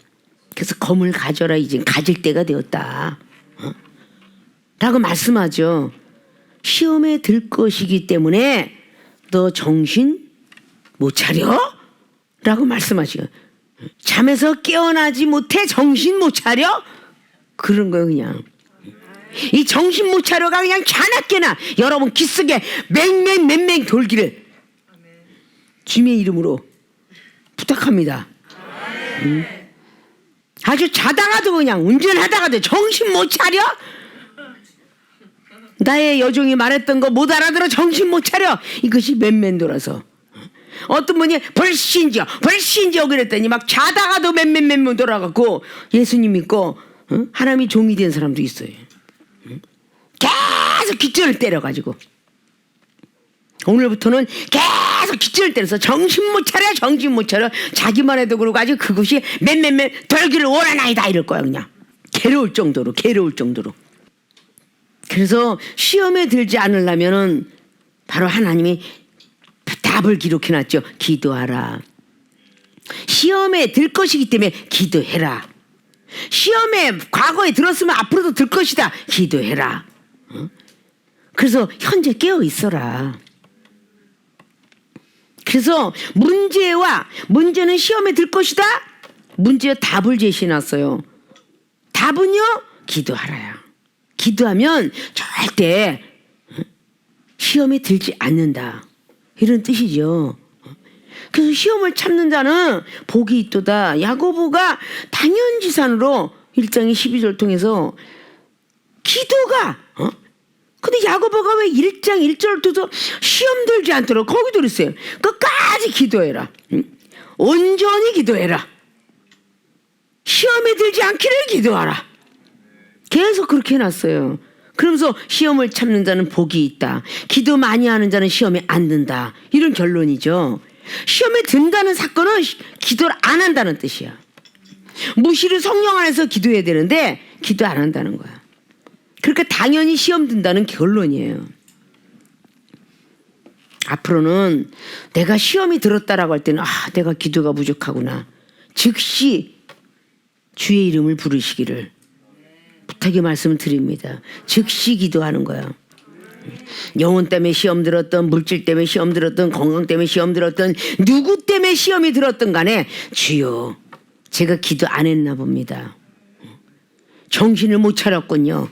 그래서 검을 가져라, 이제 가질 때가 되었다 라고 말씀하죠. 시험에 들 것이기 때문에 너 정신 못 차려? 라고 말씀하시고, 잠에서 깨어나지 못해 정신 못 차려? 그런 거예요. 그냥 이 정신 못 차려가 그냥 자나깨나 여러분 귀 속에 맹맹 돌기를 주님의 이름으로 부탁합니다. 아주 자다가도 그냥 운전하다가도 정신 못 차려? 나의 여종이 말했던 거 못 알아들어 정신 못 차려? 이것이 맨맨 돌아서. 어떤 분이 벌신지어 그랬더니 막 자다가도 맨맨 돌아가고 예수님 믿고 하나님이 종이 된 사람도 있어요. 계속 깃줄을 때려가지고 오늘부터는 계속 깃줄을 때려서 정신 못 차려 자기만 해도 그러고 아주 그것이 맨 덜기를 원하나이다 이럴 거야. 그냥 괴로울 정도로. 그래서 시험에 들지 않으려면은 바로 하나님이 답을 기록해놨죠. 기도하라. 시험에 들 것이기 때문에 기도해라. 시험에 과거에 들었으면 앞으로도 들 것이다. 기도해라. 그래서 현재 깨어 있어라. 그래서 문제는 시험에 들 것이다. 문제의 답을 제시해놨어요. 답은요, 기도하라야. 기도하면 절대 시험에 들지 않는다. 이런 뜻이죠. 그래서 시험을 참는 자는 복이 있도다. 야고보가 당연지산으로 1장의 12절 통해서 기도가 근데 야고보가 왜 1장 1절을 통해서 시험 들지 않도록 거기도 그랬어요. 끝까지 기도해라. 온전히 기도해라. 시험에 들지 않기를 기도하라. 계속 그렇게 해놨어요. 그러면서 시험을 참는 자는 복이 있다. 기도 많이 하는 자는 시험에 안 든다. 이런 결론이죠. 시험에 든다는 사건은 기도를 안 한다는 뜻이야. 무시를 성령 안에서 기도해야 되는데 기도 안 한다는 거야. 그러니까 당연히 시험 든다는 결론이에요. 앞으로는 내가 시험이 들었다라고 할 때는 내가 기도가 부족하구나. 즉시 주의 이름을 부르시기를 부탁의 말씀을 드립니다. 즉시 기도하는 거야. 영혼 때문에 시험 들었던, 물질 때문에 시험 들었던, 건강 때문에 시험 들었던, 누구 때문에 시험이 들었던 간에 주여 제가 기도 안 했나 봅니다. 정신을 못 차렸군요.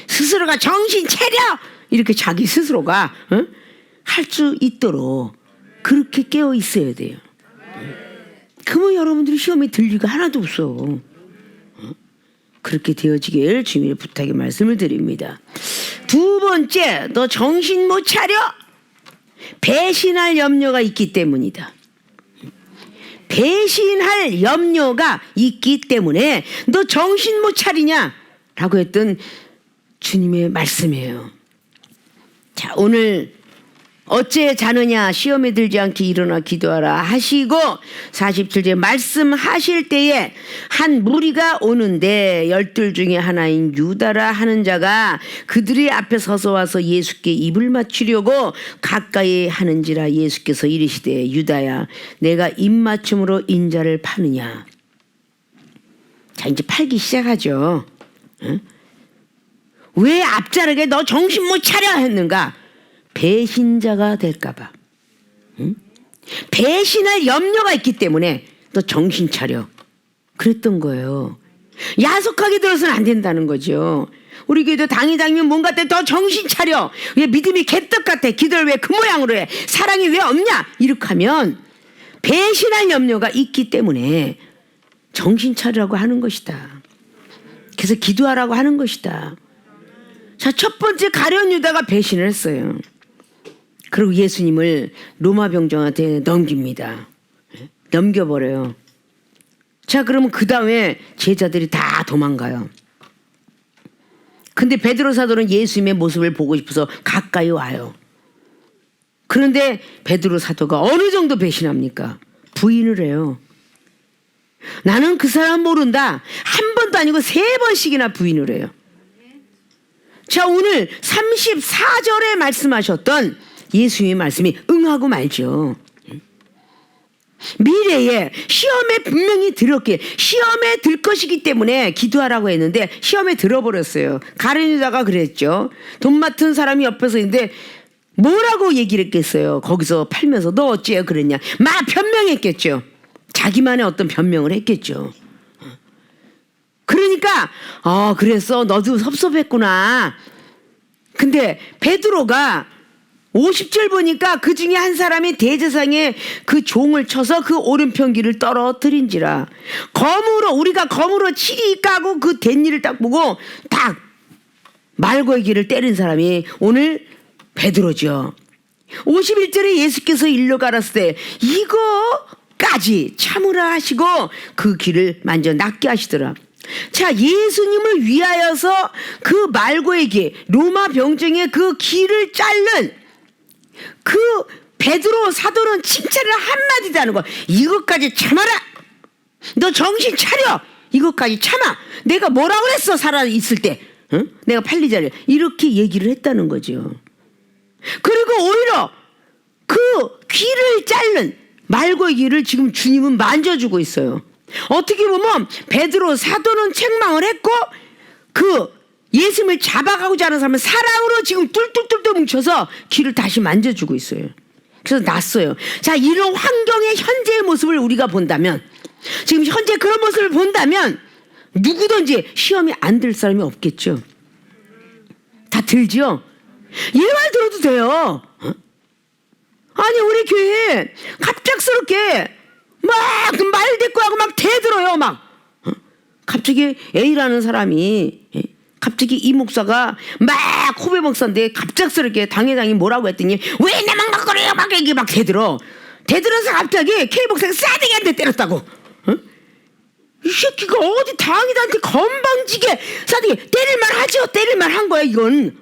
스스로가 정신 차려! 이렇게 자기 스스로가 할 수 있도록 그렇게 깨어 있어야 돼요. 그러면 여러분들이 시험에 들 리가 하나도 없어. 그렇게 되어지길 주님의 부탁의 말씀을 드립니다. 두 번째, 너 정신 못 차려? 배신할 염려가 있기 때문이다. 배신할 염려가 있기 때문에 너 정신 못 차리냐? 라고 했던 주님의 말씀이에요. 자, 오늘 어째 자느냐 시험에 들지 않게 일어나 기도하라 하시고 47절 말씀하실 때에 한 무리가 오는데 12 중에 하나인 유다라 하는 자가 그들의 앞에 서서 와서 예수께 입을 맞추려고 가까이 하는지라 예수께서 이르시되 유다야 내가 입맞춤으로 인자를 파느냐. 자 이제 팔기 시작하죠. 왜 앞자르게 너 정신 못 차려 했는가? 배신자가 될까봐. 배신할 염려가 있기 때문에 너 정신 차려. 그랬던 거예요. 야속하게 들어서는 안 된다는 거죠. 우리 교회도 당이 당이면 뭔가 때 더 정신 차려. 왜 믿음이 개떡 같아. 기도를 왜 그 모양으로 해. 사랑이 왜 없냐. 이렇게 하면 배신할 염려가 있기 때문에 정신 차리라고 하는 것이다. 그래서 기도하라고 하는 것이다. 자, 첫 번째 가룟 유다가 배신을 했어요. 그리고 예수님을 로마 병정한테 넘깁니다. 넘겨버려요. 자, 그러면 그 다음에 제자들이 다 도망가요. 근데 베드로 사도는 예수님의 모습을 보고 싶어서 가까이 와요. 그런데 베드로 사도가 어느 정도 배신합니까? 부인을 해요. 나는 그 사람 모른다. 한 번도 아니고 3번씩이나 부인을 해요. 자, 오늘 34절에 말씀하셨던 예수님의 말씀이 응하고 말죠. 미래에 시험에 분명히 들었기에 시험에 들 것이기 때문에 기도하라고 했는데 시험에 들어버렸어요. 가룟 유다가 그랬죠. 돈 맡은 사람이 옆에서 있는데 뭐라고 얘기를 했겠어요. 거기서 팔면서 너 어찌해 그랬냐. 막 변명했겠죠. 자기만의 어떤 변명을 했겠죠. 그러니까 그랬어 너도 섭섭했구나. 근데 베드로가 50절 보니까 그 중에 한 사람이 대제사장의 그 종을 쳐서 그 오른편 귀를 떨어뜨린지라. 우리가 검으로 치리 까고 그 된 일을 딱 보고 딱 말고의 귀를 때린 사람이 오늘 베드로죠. 51절에 예수께서 일러 가라사대 때 이거까지 참으라 하시고 그 귀를 만져 낫게 하시더라. 자, 예수님을 위하여서 그 말고의 귀, 로마 병정의 그 귀를 자른 그 베드로 사도는 칭찬을 한마디도 안 하고 이것까지 참아라. 너 정신 차려. 이것까지 참아. 내가 뭐라고 그랬어 살아있을 때. 응? 내가 팔리자를 이렇게 얘기를 했다는 거죠. 그리고 오히려 그 귀를 자른 말고의 귀를 지금 주님은 만져주고 있어요. 어떻게 보면 베드로 사도는 책망을 했고 그 예수님을 잡아가고자 하는 사람은 사랑으로 지금 뚫뚫뚫뚫 뭉쳐서 귀를 다시 만져주고 있어요. 그래서 났어요. 자, 이런 환경의 현재의 모습을 우리가 본다면 지금 현재 그런 모습을 본다면 누구든지 시험이 안 들 사람이 없겠죠. 들죠? 얘 말 들어도 돼요. 아니 우리 교회에 갑작스럽게 막 말 대꾸하고 막 대들어요. 막 갑자기 A라는 사람이 갑자기 이 목사가 막 후배 목사인데 갑작스럽게 당회장이 뭐라고 했더니 왜 내 막 그래요 막 이게 막 대들어서 갑자기 K 목사가 싸대기 한 대 때렸다고. 이 새끼가 어디 당회장한테 건방지게 싸대기 때릴만 하죠. 때릴만 한 거야 이건.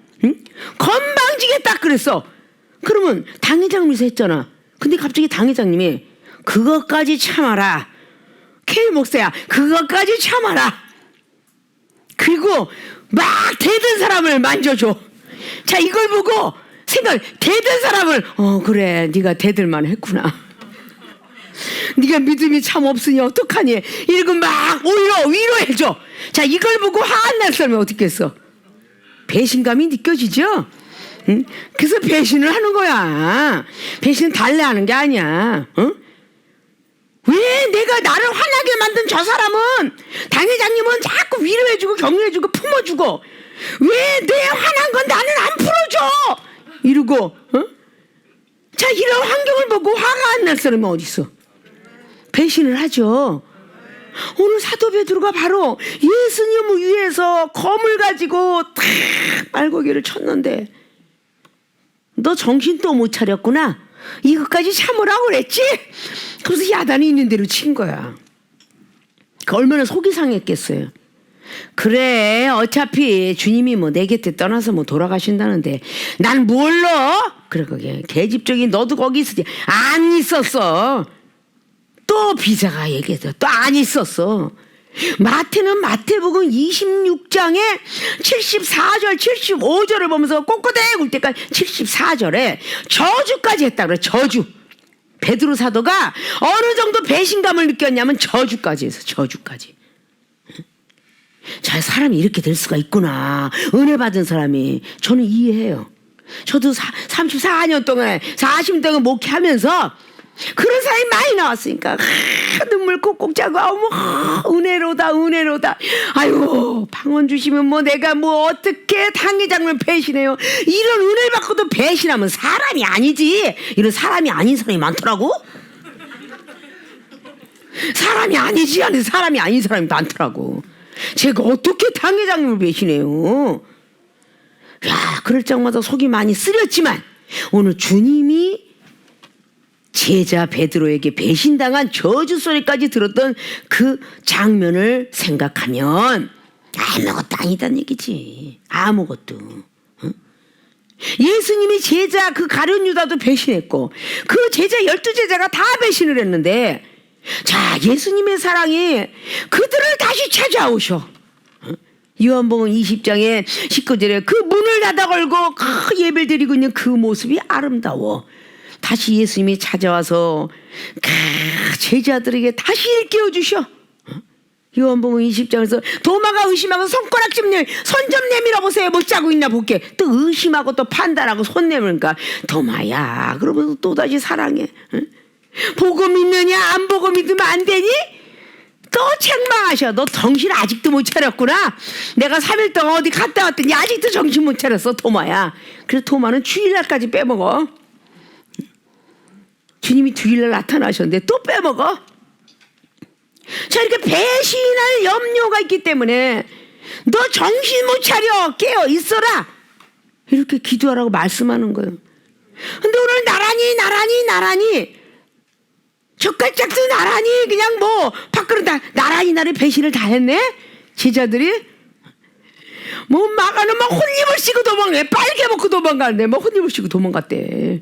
건방지게 딱 그랬어. 그러면 당회장님에서 했잖아. 근데 갑자기 당회장님이 그것까지 참아라. K 목사야 그것까지 참아라. 그리고 막 대든 사람을 만져줘. 자 이걸 보고 대든 사람을 그래 네가 대들만 했구나. 네가 믿음이 참 없으니 어떡하니. 이러고 막 오히려 위로해줘. 자 이걸 보고 화 안 날 사람이 어떻겠어. 배신감이 느껴지죠. 응? 그래서 배신을 하는 거야. 배신은 달래하는 게 아니야. 왜 내가 나를 화나게 만든 저 사람은 당회장님은 자꾸 위로해주고 격려해주고 품어주고 왜 내 화난 건 나는 안 풀어줘 이러고 자 이런 환경을 보고 화가 안 날 사람이 어디 있어. 배신을 하죠. 오늘 사도 베드로가 바로 예수님을 위해서 검을 가지고 탁 말고기를 쳤는데 너 정신 또 못 차렸구나. 이것까지 참으라고 그랬지? 그래서 야단이 있는 대로 친 거야. 그 얼마나 속이 상했겠어요. 그래 어차피 주님이 뭐 내 곁에 떠나서 뭐 돌아가신다는데 난 몰라. 그래 거기 계집적인 너도 거기 있었지. 안 있었어. 또 비자가 얘기했어. 또 안 있었어. 마태는 마태복음 26장에 74절 75절을 보면서 꼿꼿해 굴 때까지 74절에 저주까지 했다 그래. 저주. 베드로 사도가 어느 정도 배신감을 느꼈냐면 저주까지 해서 저주까지. 자 사람이 이렇게 될 수가 있구나. 은혜 받은 사람이. 저는 이해해요. 저도 34년 동안 40년 동안 목회하면서 그런 사람이 많이 나왔으니까 눈물 콕콕 짜고 어머 은혜로다 은혜로다. 아유 방언 주시면 뭐 내가 뭐 어떻게 당회장을 배신해요. 이런 은혜 받고도 배신하면 사람이 아니지. 이런 사람이 아닌 사람이 많더라고. 사람이 아니지 않은 사람이 아닌 사람이 많더라고. 제가 어떻게 당회장님을 배신해요. 야 그럴 적마다 속이 많이 쓰렸지만 오늘 주님이 제자 베드로에게 배신당한 저주 소리까지 들었던 그 장면을 생각하면 아무것도 아니다는 얘기지. 아무것도. 예수님이 제자 그 가룟 유다도 배신했고 그 제자 12제자가 다 배신을 했는데 자 예수님의 사랑이 그들을 다시 찾아오셔. 요한복음 20장에 19절에 그 문을 닫아 걸고 그 예배를 드리고 있는 그 모습이 아름다워. 다시 예수님이 찾아와서 제자들에게 다시 일깨워 주셔. 요한복음 20장에서 도마가 의심하고 손가락 좀 손 좀 내밀어 보세요. 못 자고 있나 볼게. 또 의심하고 또 판단하고 손 내밀니까 도마야 그러면서 또다시 사랑해. 보고 믿느냐 안 보고 믿으면 안 되니? 또 책망하셔. 너 정신 아직도 못 차렸구나. 내가 3일 동안 어디 갔다 왔더니 아직도 정신 못 차렸어 도마야. 그래서 도마는 주일날까지 빼먹어. 주님이 주일날 나타나셨는데 또 빼먹어. 자 이렇게 배신할 염려가 있기 때문에 너 정신 못 차려 깨어 있어라 이렇게 기도하라고 말씀하는 거예요. 근데 오늘 나란히 젓갈짝도 나란히 그냥 뭐 밖으로 다 나란히 배신을 다 했네. 제자들이 뭐 막아는 막 혼입을 씌고 도망가. 빨개 먹고 도망가는데 뭐 혼입을 씌고 도망갔대.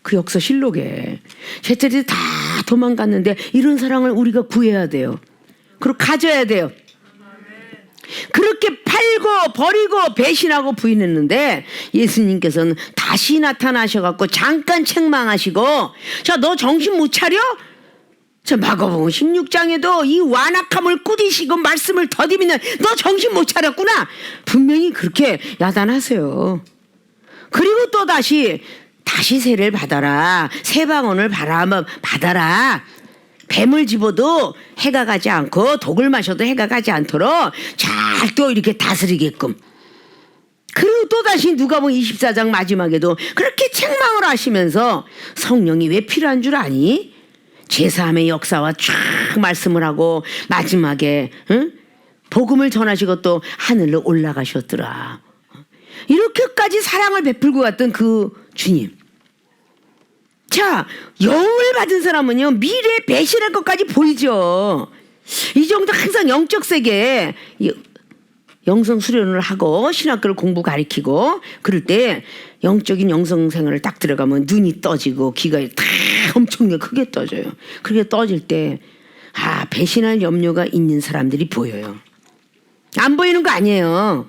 그 역사 실록에 제자들이 다 도망갔는데 이런 사랑을 우리가 구해야 돼요. 그리고 가져야 돼요. 그렇게 팔고 버리고 배신하고 부인했는데 예수님께서는 다시 나타나셔갖고 잠깐 책망하시고 자 너 정신 못 차려? 자 마가복음 16장에도 이 완악함을 꾸짖으시고 말씀을 더디미는 너 정신 못 차렸구나. 분명히 그렇게 야단하세요. 그리고 또 다시 세례를 받아라. 새방언을 받아라. 뱀을 집어도 해가 가지 않고 독을 마셔도 해가 가지 않도록 잘 또 이렇게 다스리게끔. 그런 또다시 누가복음 24장 마지막에도 그렇게 책망을 하시면서 성령이 왜 필요한 줄 아니? 제사함의 역사와 쫙 말씀을 하고 마지막에 복음을 전하시고 또 하늘로 올라가셨더라. 이렇게까지 사랑을 베풀고 갔던 그 주님. 자, 영을 받은 사람은요 미래에 배신할 것까지 보이죠. 이 정도 항상 영적 세계에 영성 수련을 하고 신학교를 공부 가르치고 그럴 때 영적인 영성 생활을 딱 들어가면 눈이 떠지고 귀가 다 엄청나게 크게 떠져요. 그렇게 떠질 때 배신할 염려가 있는 사람들이 보여요. 안 보이는 거 아니에요.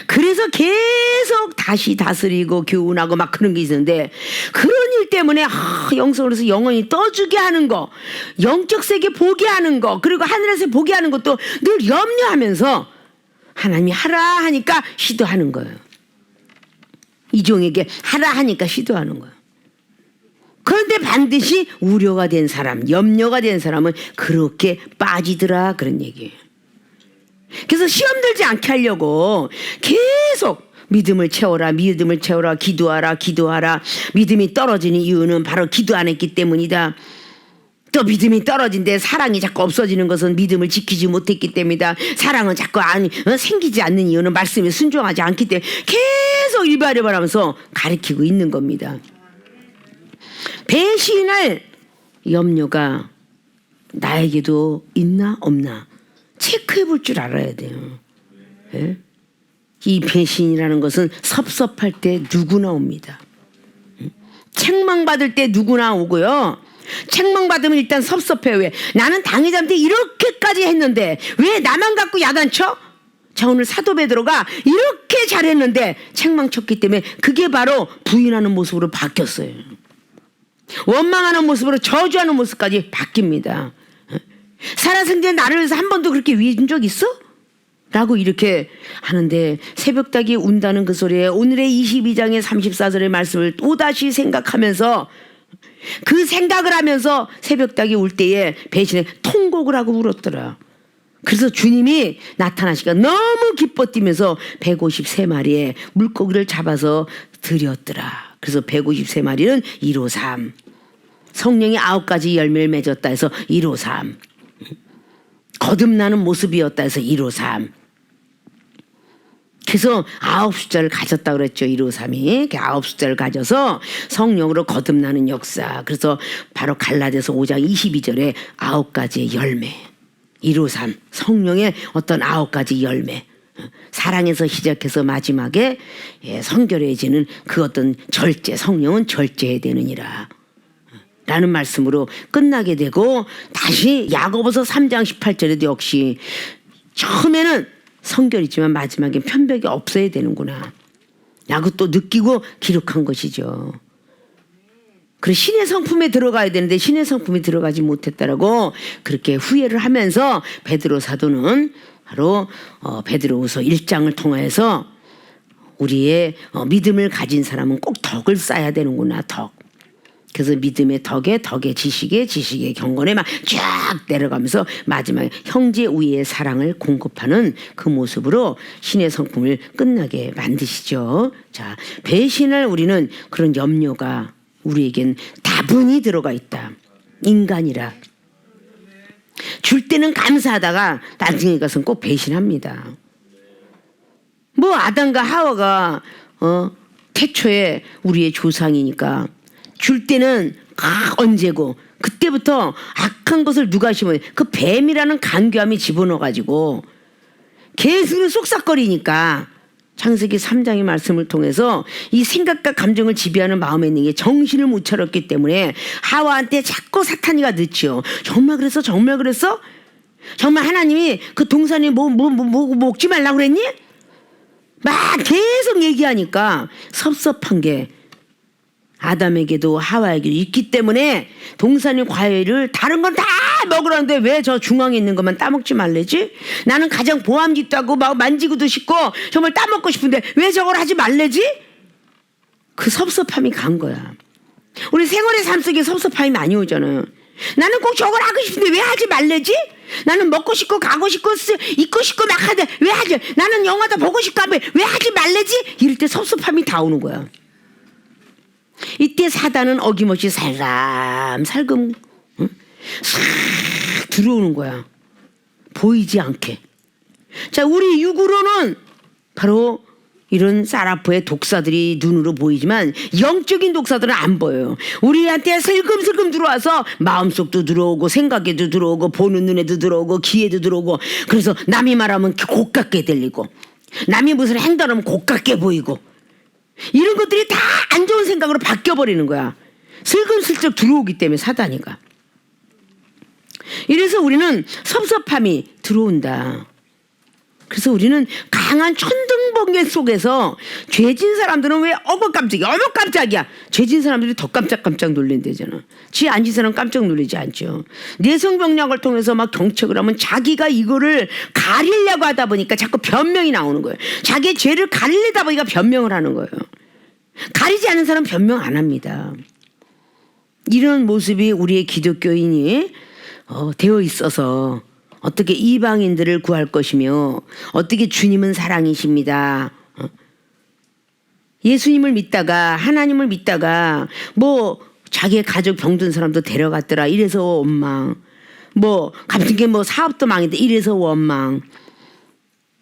그래서 계속 다시 다스리고 교훈하고 막 그런 게 있는데 그런 일 때문에 영성으로서 영원히 떠주게 하는 거, 영적 세계 보게 하는 거, 그리고 하늘에서 보게 하는 것도 늘 염려하면서 하나님이 하라 하니까 시도하는 거예요. 이종에게 하라 하니까 시도하는 거예요. 그런데 반드시 우려가 된 사람, 염려가 된 사람은 그렇게 빠지더라 그런 얘기예요. 그래서 시험 들지 않게 하려고 계속 믿음을 채워라, 믿음을 채워라, 기도하라, 기도하라. 믿음이 떨어지는 이유는 바로 기도 안 했기 때문이다. 또 믿음이 떨어진데 사랑이 자꾸 없어지는 것은 믿음을 지키지 못했기 때문이다. 사랑은 자꾸 생기지 않는 이유는 말씀에 순종하지 않기 때문에 계속 일발하면서 가르치고 있는 겁니다. 배신할 염려가 나에게도 있나 없나 체크해 볼 줄 알아야 돼요. 예? 이 배신이라는 것은 섭섭할 때 누구나 옵니다. 책망받을 때 누구나 오고요. 책망받으면 일단 섭섭해요. 왜? 나는 당회자한테 이렇게까지 했는데 왜 나만 갖고 야단쳐? 자, 오늘 사도 베드로가 이렇게 잘했는데 책망쳤기 때문에 그게 바로 부인하는 모습으로 바뀌었어요. 원망하는 모습으로 저주하는 모습까지 바뀝니다. 살아생전 나를 위해서 한 번도 그렇게 위해준 적 있어? 라고 이렇게 하는데 새벽닭이 운다는 그 소리에 오늘의 22장의 34절의 말씀을 또다시 생각하면서 그 생각을 하면서 새벽닭이 울 때에 배신에 통곡을 하고 울었더라. 그래서 주님이 나타나시니까 너무 기뻐 뛰면서 153마리의 물고기를 잡아서 드렸더라. 그래서 153마리는 153. 성령이 9가지 열매를 맺었다 해서 153. 거듭나는 모습이었다 해서 153. 그래서 9숫자를 가졌다 그랬죠. 153이 9숫자를 가져서 성령으로 거듭나는 역사. 그래서 바로 갈라디아서 5장 22절에 9가지의 열매. 153 성령의 어떤 9가지 열매. 사랑에서 시작해서 마지막에 성결해지는 그 어떤 절제. 성령은 절제해야 되느니라 라는 말씀으로 끝나게 되고 다시 야고보서 3장 18절에도 역시 처음에는 성결이지만 마지막엔 편벽이 없어야 되는구나 라고 또 느끼고 기록한 것이죠. 그래서 신의 성품에 들어가야 되는데 신의 성품이 들어가지 못했다라고 그렇게 후회를 하면서 베드로 사도는 바로 베드로후서 1장을 통해서 우리의 믿음을 가진 사람은 꼭 덕을 쌓아야 되는구나. 덕. 그래서 믿음의 덕에 지식의 경건에 막 쫙 내려가면서 마지막에 형제 우애의 사랑을 공급하는 그 모습으로 신의 성품을 끝나게 만드시죠. 자, 배신을 우리는 그런 염려가 우리에겐 다분히 들어가 있다. 인간이라. 줄 때는 감사하다가 나중에 가서는 꼭 배신합니다. 뭐 아담과 하와가 태초에 우리의 조상이니까 줄 때는 언제고 그때부터 악한 것을 누가 심어요? 그 뱀이라는 간교함이 집어넣어가지고 계속 쏙싹거리니까 창세기 3장의 말씀을 통해서 이 생각과 감정을 지배하는 마음에 있는 게 정신을 못 차렸기 때문에 하와한테 자꾸 사탄이가 늦죠. 정말 그랬어? 정말 그랬어? 정말 하나님이 그 동산에 뭐 먹지 말라고 그랬니? 막 계속 얘기하니까 섭섭한 게 아담에게도 하와에게도 있기 때문에 동산의 과일을 다른 건 다 먹으라는데 왜 저 중앙에 있는 것만 따먹지 말래지? 나는 가장 보암직도 하고 막 만지고도 싶고 정말 따먹고 싶은데 왜 저걸 하지 말래지? 그 섭섭함이 간 거야. 우리 생활의 삶 속에 섭섭함이 많이 오잖아요. 나는 꼭 저걸 하고 싶은데 왜 하지 말래지? 나는 먹고 싶고 가고 싶고 입고 싶고 막 하는데 왜 하지? 나는 영화도 보고 싶고 하면 왜 하지 말래지? 이럴 때 섭섭함이 다 오는 거야. 이때 사단은 어김없이 살금 싹 들어오는 거야. 보이지 않게. 자, 우리 육으로는 바로 이런 사라포의 독사들이 눈으로 보이지만 영적인 독사들은 안 보여요. 우리한테 슬금슬금 들어와서 마음속도 들어오고 생각에도 들어오고 보는 눈에도 들어오고 귀에도 들어오고, 그래서 남이 말하면 고깝게 들리고 남이 무슨 행동하면 고깝게 보이고, 이런 것들이 다 안 좋은 생각으로 바뀌어버리는 거야. 슬금슬쩍 들어오기 때문에 사단이가. 이래서 우리는 섭섭함이 들어온다. 그래서 우리는 강한 천둥번개 속에서 죄진 사람들은 왜 어머 깜짝이야. 죄진 사람들이 더 깜짝 놀란대잖아. 지 앉은 사람 깜짝 놀라지 않죠. 내성병력을 통해서 막 경책을 하면 자기가 이거를 가리려고 하다 보니까 자꾸 변명이 나오는 거예요. 자기의 죄를 가리려다 보니까 변명을 하는 거예요. 가리지 않은 사람은 변명 안 합니다. 이런 모습이 우리의 기독교인이 되어 있어서 어떻게 이방인들을 구할 것이며 어떻게 주님은 사랑이십니다. 예수님을 믿다가 하나님을 믿다가 뭐 자기의 가족 병든 사람도 데려갔더라 이래서 원망, 뭐 갑자기 뭐 사업도 망했대 이래서 원망,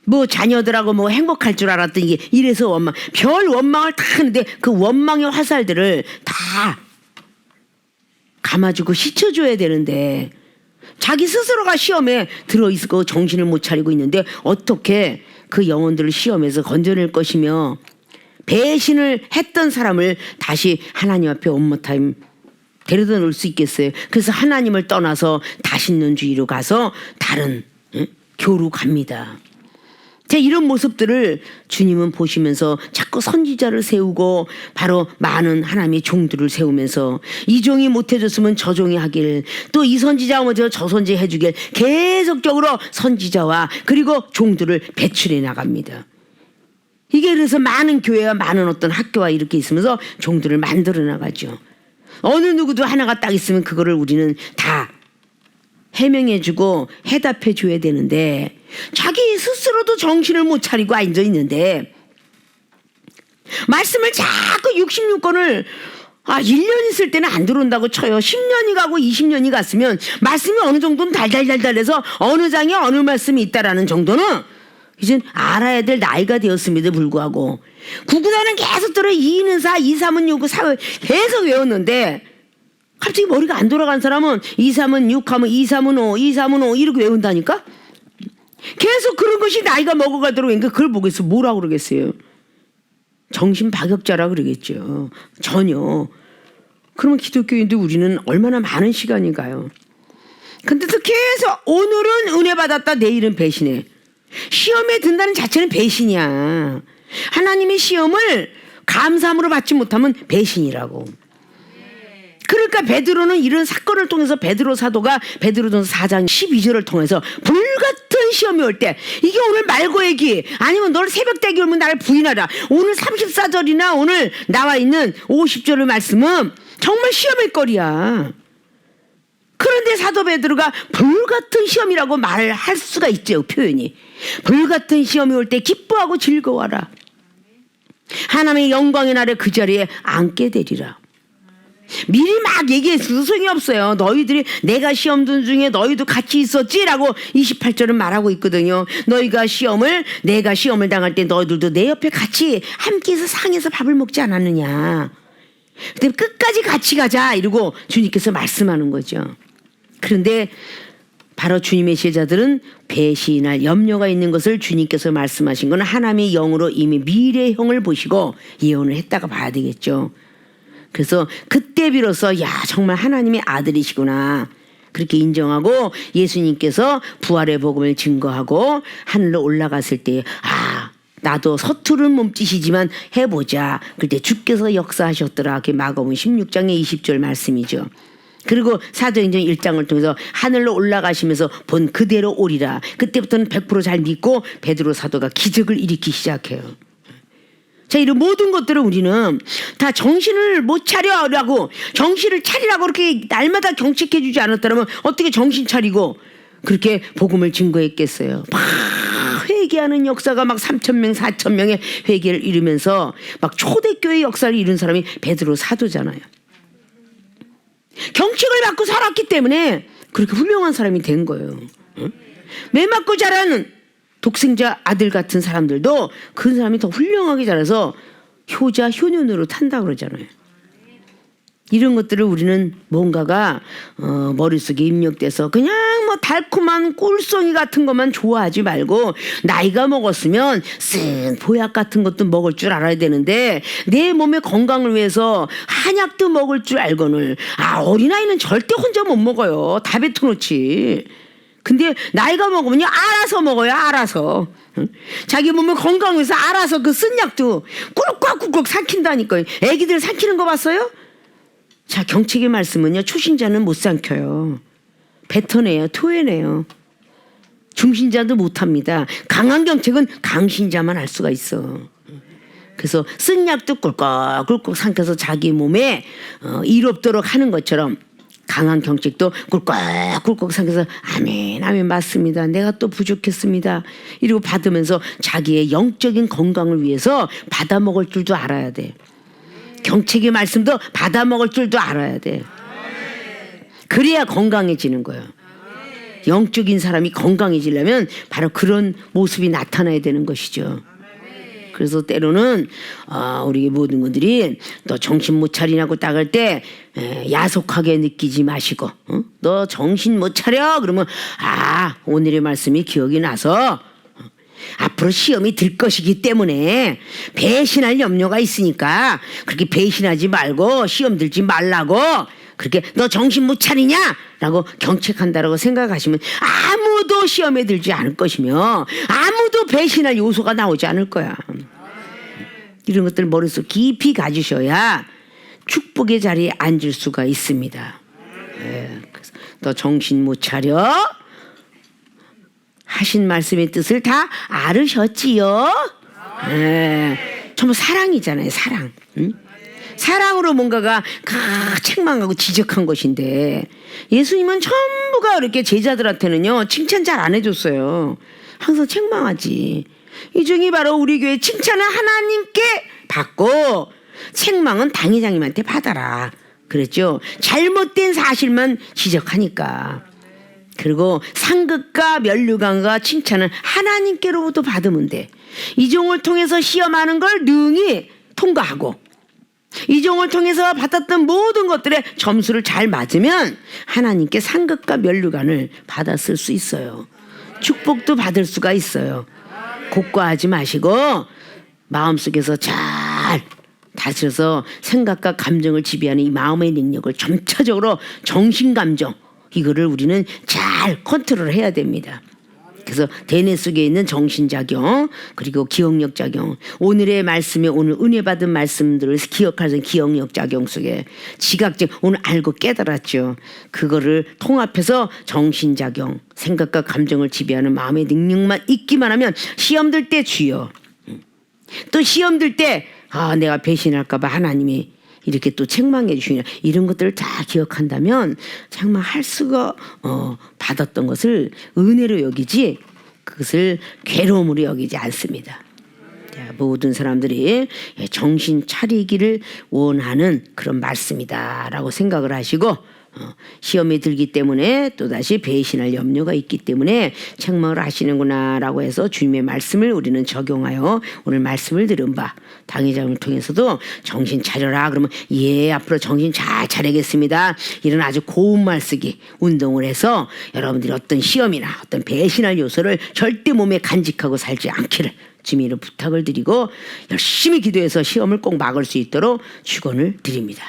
뭐 자녀들하고 뭐 행복할 줄 알았더니 이게 이래서 원망, 별 원망을 다 하는데 그 원망의 화살들을 다 감아주고 씻어줘야 되는데 자기 스스로가 시험에 들어있고 정신을 못 차리고 있는데 어떻게 그 영혼들을 시험에서 건져낼 것이며, 배신을 했던 사람을 다시 하나님 앞에 원모타임 데려다 놓을 수 있겠어요? 그래서 하나님을 떠나서 다신론주의로 가서 다른 교로 갑니다. 자, 이런 모습들을 주님은 보시면서 자꾸 선지자를 세우고 바로 많은 하나님의 종들을 세우면서 이 종이 못해줬으면 저 종이 하길, 또 이 선지자가 먼저 저 선지 해주길, 계속적으로 선지자와 그리고 종들을 배출해 나갑니다. 이게 그래서 많은 교회와 많은 어떤 학교와 이렇게 있으면서 종들을 만들어 나가죠. 어느 누구도 하나가 딱 있으면 그거를 우리는 다 해명해주고 해답해줘야 되는데 자기 스스로도 정신을 못 차리고 앉아 있는데 말씀을 자꾸 66권을 1년 있을 때는 안 들어온다고 쳐요. 10년이 가고 20년이 갔으면 말씀이 어느 정도는 달달달달해서 어느 장에 어느 말씀이 있다라는 정도는 이젠 알아야 될 나이가 되었음에도 불구하고 구구단은 계속 들어 2는 4, 2, 3은 6, 4 계속 외웠는데 갑자기 머리가 안 돌아간 사람은 2, 3은 6 하면 2, 3은 5, 2, 3은 5 이렇게 외운다니까? 계속 그런 것이 나이가 먹어가도록 그러니까 그걸 보겠어. 뭐라고 그러겠어요? 정신박역자라 그러겠죠. 전혀. 그러면 기독교인들 우리는 얼마나 많은 시간이 가요. 근데 또 계속 오늘은 은혜 받았다 내일은 배신해. 시험에 든다는 자체는 배신이야. 하나님의 시험을 감사함으로 받지 못하면 배신이라고. 그러니까 베드로는 이런 사건을 통해서 베드로 사도가 베드로전서 4장 12절을 통해서 불같은 시험이 올 때 이게 오늘 말고얘기 아니면 널 새벽대기 오면 나를 부인하라, 오늘 34절이나 오늘 나와 있는 50절의 말씀은 정말 시험의 거리야. 그런데 사도 베드로가 불같은 시험이라고 말을 할 수가 있죠. 표현이 불같은 시험이 올 때 기뻐하고 즐거워하라, 하나님의 영광의 날에 그 자리에 앉게 되리라. 미리 막 얘기했어도 소용이 없어요. 너희들이 내가 시험 든 중에 너희도 같이 있었지라고 28절은 말하고 있거든요. 내가 시험을 당할 때 너희들도 내 옆에 같이 함께해서 상에서 밥을 먹지 않았느냐. 근데 끝까지 같이 가자 이러고 주님께서 말씀하는 거죠. 그런데 바로 주님의 제자들은 배신할 염려가 있는 것을 주님께서 말씀하신 건 하나님의 영으로 이미 미래형을 보시고 예언을 했다가 봐야 되겠죠. 그래서 그때 비로소 야 정말 하나님의 아들이시구나 그렇게 인정하고 예수님께서 부활의 복음을 증거하고 하늘로 올라갔을 때 나도 서투른 몸짓이지만 해보자. 그때 주께서 역사하셨더라. 그게 마가복음 16장의 20절 말씀이죠. 그리고 사도행전 1장을 통해서 하늘로 올라가시면서 본 그대로 오리라. 그때부터는 100% 잘 믿고 베드로 사도가 기적을 일으키기 시작해요. 자, 이런 모든 것들을 우리는 다 정신을 못 차려라고, 정신을 차리라고 그렇게 날마다 경책해 주지 않았다면 어떻게 정신 차리고 그렇게 복음을 증거했겠어요. 막 회개하는 역사가 막 3,000명 4,000명의 회개를 이루면서 막 초대교회 역사를 이룬 사람이 베드로 사도잖아요. 경책을 받고 살았기 때문에 그렇게 훌륭한 사람이 된 거예요. 매 맞고 자라는 독생자 아들 같은 사람들도 그 사람이 더 훌륭하게 자라서 효자 효년으로 탄다 그러잖아요. 이런 것들을 우리는 뭔가가 머릿속에 입력돼서 그냥 뭐 달콤한 꿀송이 같은 것만 좋아하지 말고 나이가 먹었으면 쓴 보약 같은 것도 먹을 줄 알아야 되는데 내 몸의 건강을 위해서 한약도 먹을 줄 알고는 어린아이는 절대 혼자 못 먹어요. 다 뱉어놓지. 근데 나이가 먹으면요 알아서 먹어요. 알아서. 자기 몸의 건강을 위해서 알아서 그 쓴 약도 꿀꺽꿀꺽 삼킨다니까요. 애기들 삼키는 거 봤어요? 자, 경책의 말씀은요 초신자는 못 삼켜요. 뱉어내요. 토해내요. 중신자도 못합니다. 강한 경책은 강신자만 할 수가 있어. 그래서 쓴 약도 꿀꺽꿀꺽 삼켜서 자기 몸에 일 없도록 하는 것처럼 강한 경책도 꿀꺽꿀꺽 삼켜서 아멘 아멘 맞습니다. 내가 또 부족했습니다. 이러고 받으면서 자기의 영적인 건강을 위해서 받아 먹을 줄도 알아야 돼. 경책의 말씀도 받아 먹을 줄도 알아야 돼. 그래야 건강해지는 거예요. 영적인 사람이 건강해지려면 바로 그런 모습이 나타나야 되는 것이죠. 그래서 때로는 우리 모든 분들이 너 정신 못 차리냐고 딱할 때 야속하게 느끼지 마시고 너 정신 못 차려? 그러면 오늘의 말씀이 기억이 나서 앞으로 시험이 들 것이기 때문에 배신할 염려가 있으니까 그렇게 배신하지 말고 시험 들지 말라고 그렇게 너 정신 못 차리냐? 라고 경책한다라고 생각하시면 아무도 시험에 들지 않을 것이며 아무도 배신할 요소가 나오지 않을 거야. 이런 것들 머릿속 깊이 가지셔야 축복의 자리에 앉을 수가 있습니다. 그래서 너 정신 못 차려? 하신 말씀의 뜻을 다 알으셨지요? 전부 사랑이잖아요. 사랑. 사랑으로 뭔가가 책망하고 지적한 것인데 예수님은 전부가 이렇게 제자들한테는요 칭찬 잘 안 해줬어요. 항상 책망하지. 이 중에 바로 우리 교회 칭찬은 하나님께 받고 책망은 당회장님한테 받아라 그랬죠. 잘못된 사실만 지적하니까. 그리고 상급과 면류관과 칭찬은 하나님께로부터 받으면 돼. 이종을 통해서 시험하는 걸 능히 통과하고 이종을 통해서 받았던 모든 것들의 점수를 잘 맞으면 하나님께 상급과 면류관을 받았을 수 있어요. 축복도 받을 수가 있어요. 곡과하지 마시고 마음속에서 잘 다스려서 생각과 감정을 지배하는 이 마음의 능력을 점차적으로 정신감정 이거를 우리는 잘 컨트롤해야 됩니다. 그래서 대뇌 속에 있는 정신작용 그리고 기억력작용 오늘의 말씀에 오늘 은혜 받은 말씀들을 기억하는 기억력작용 속에 지각적 오늘 알고 깨달았죠. 그거를 통합해서 정신작용 생각과 감정을 지배하는 마음의 능력만 있기만 하면 시험 들 때 주여 또 시험 들 때 내가 배신할까 봐 하나님이 이렇게 또 책망해 주시냐 이런 것들을 다 기억한다면 정말 할 수가 받았던 것을 은혜로 여기지 그것을 괴로움으로 여기지 않습니다. 모든 사람들이 정신 차리기를 원하는 그런 말씀이다라고 생각을 하시고 시험에 들기 때문에 또다시 배신할 염려가 있기 때문에 책망을 하시는구나라고 해서 주님의 말씀을 우리는 적용하여 오늘 말씀을 들은 바 당회장을 통해서도 정신 차려라 그러면 앞으로 정신 잘 차리겠습니다 이런 아주 고운 말쓰기 운동을 해서 여러분들이 어떤 시험이나 어떤 배신할 요소를 절대 몸에 간직하고 살지 않기를 주님으로 부탁을 드리고 열심히 기도해서 시험을 꼭 막을 수 있도록 축원을 드립니다.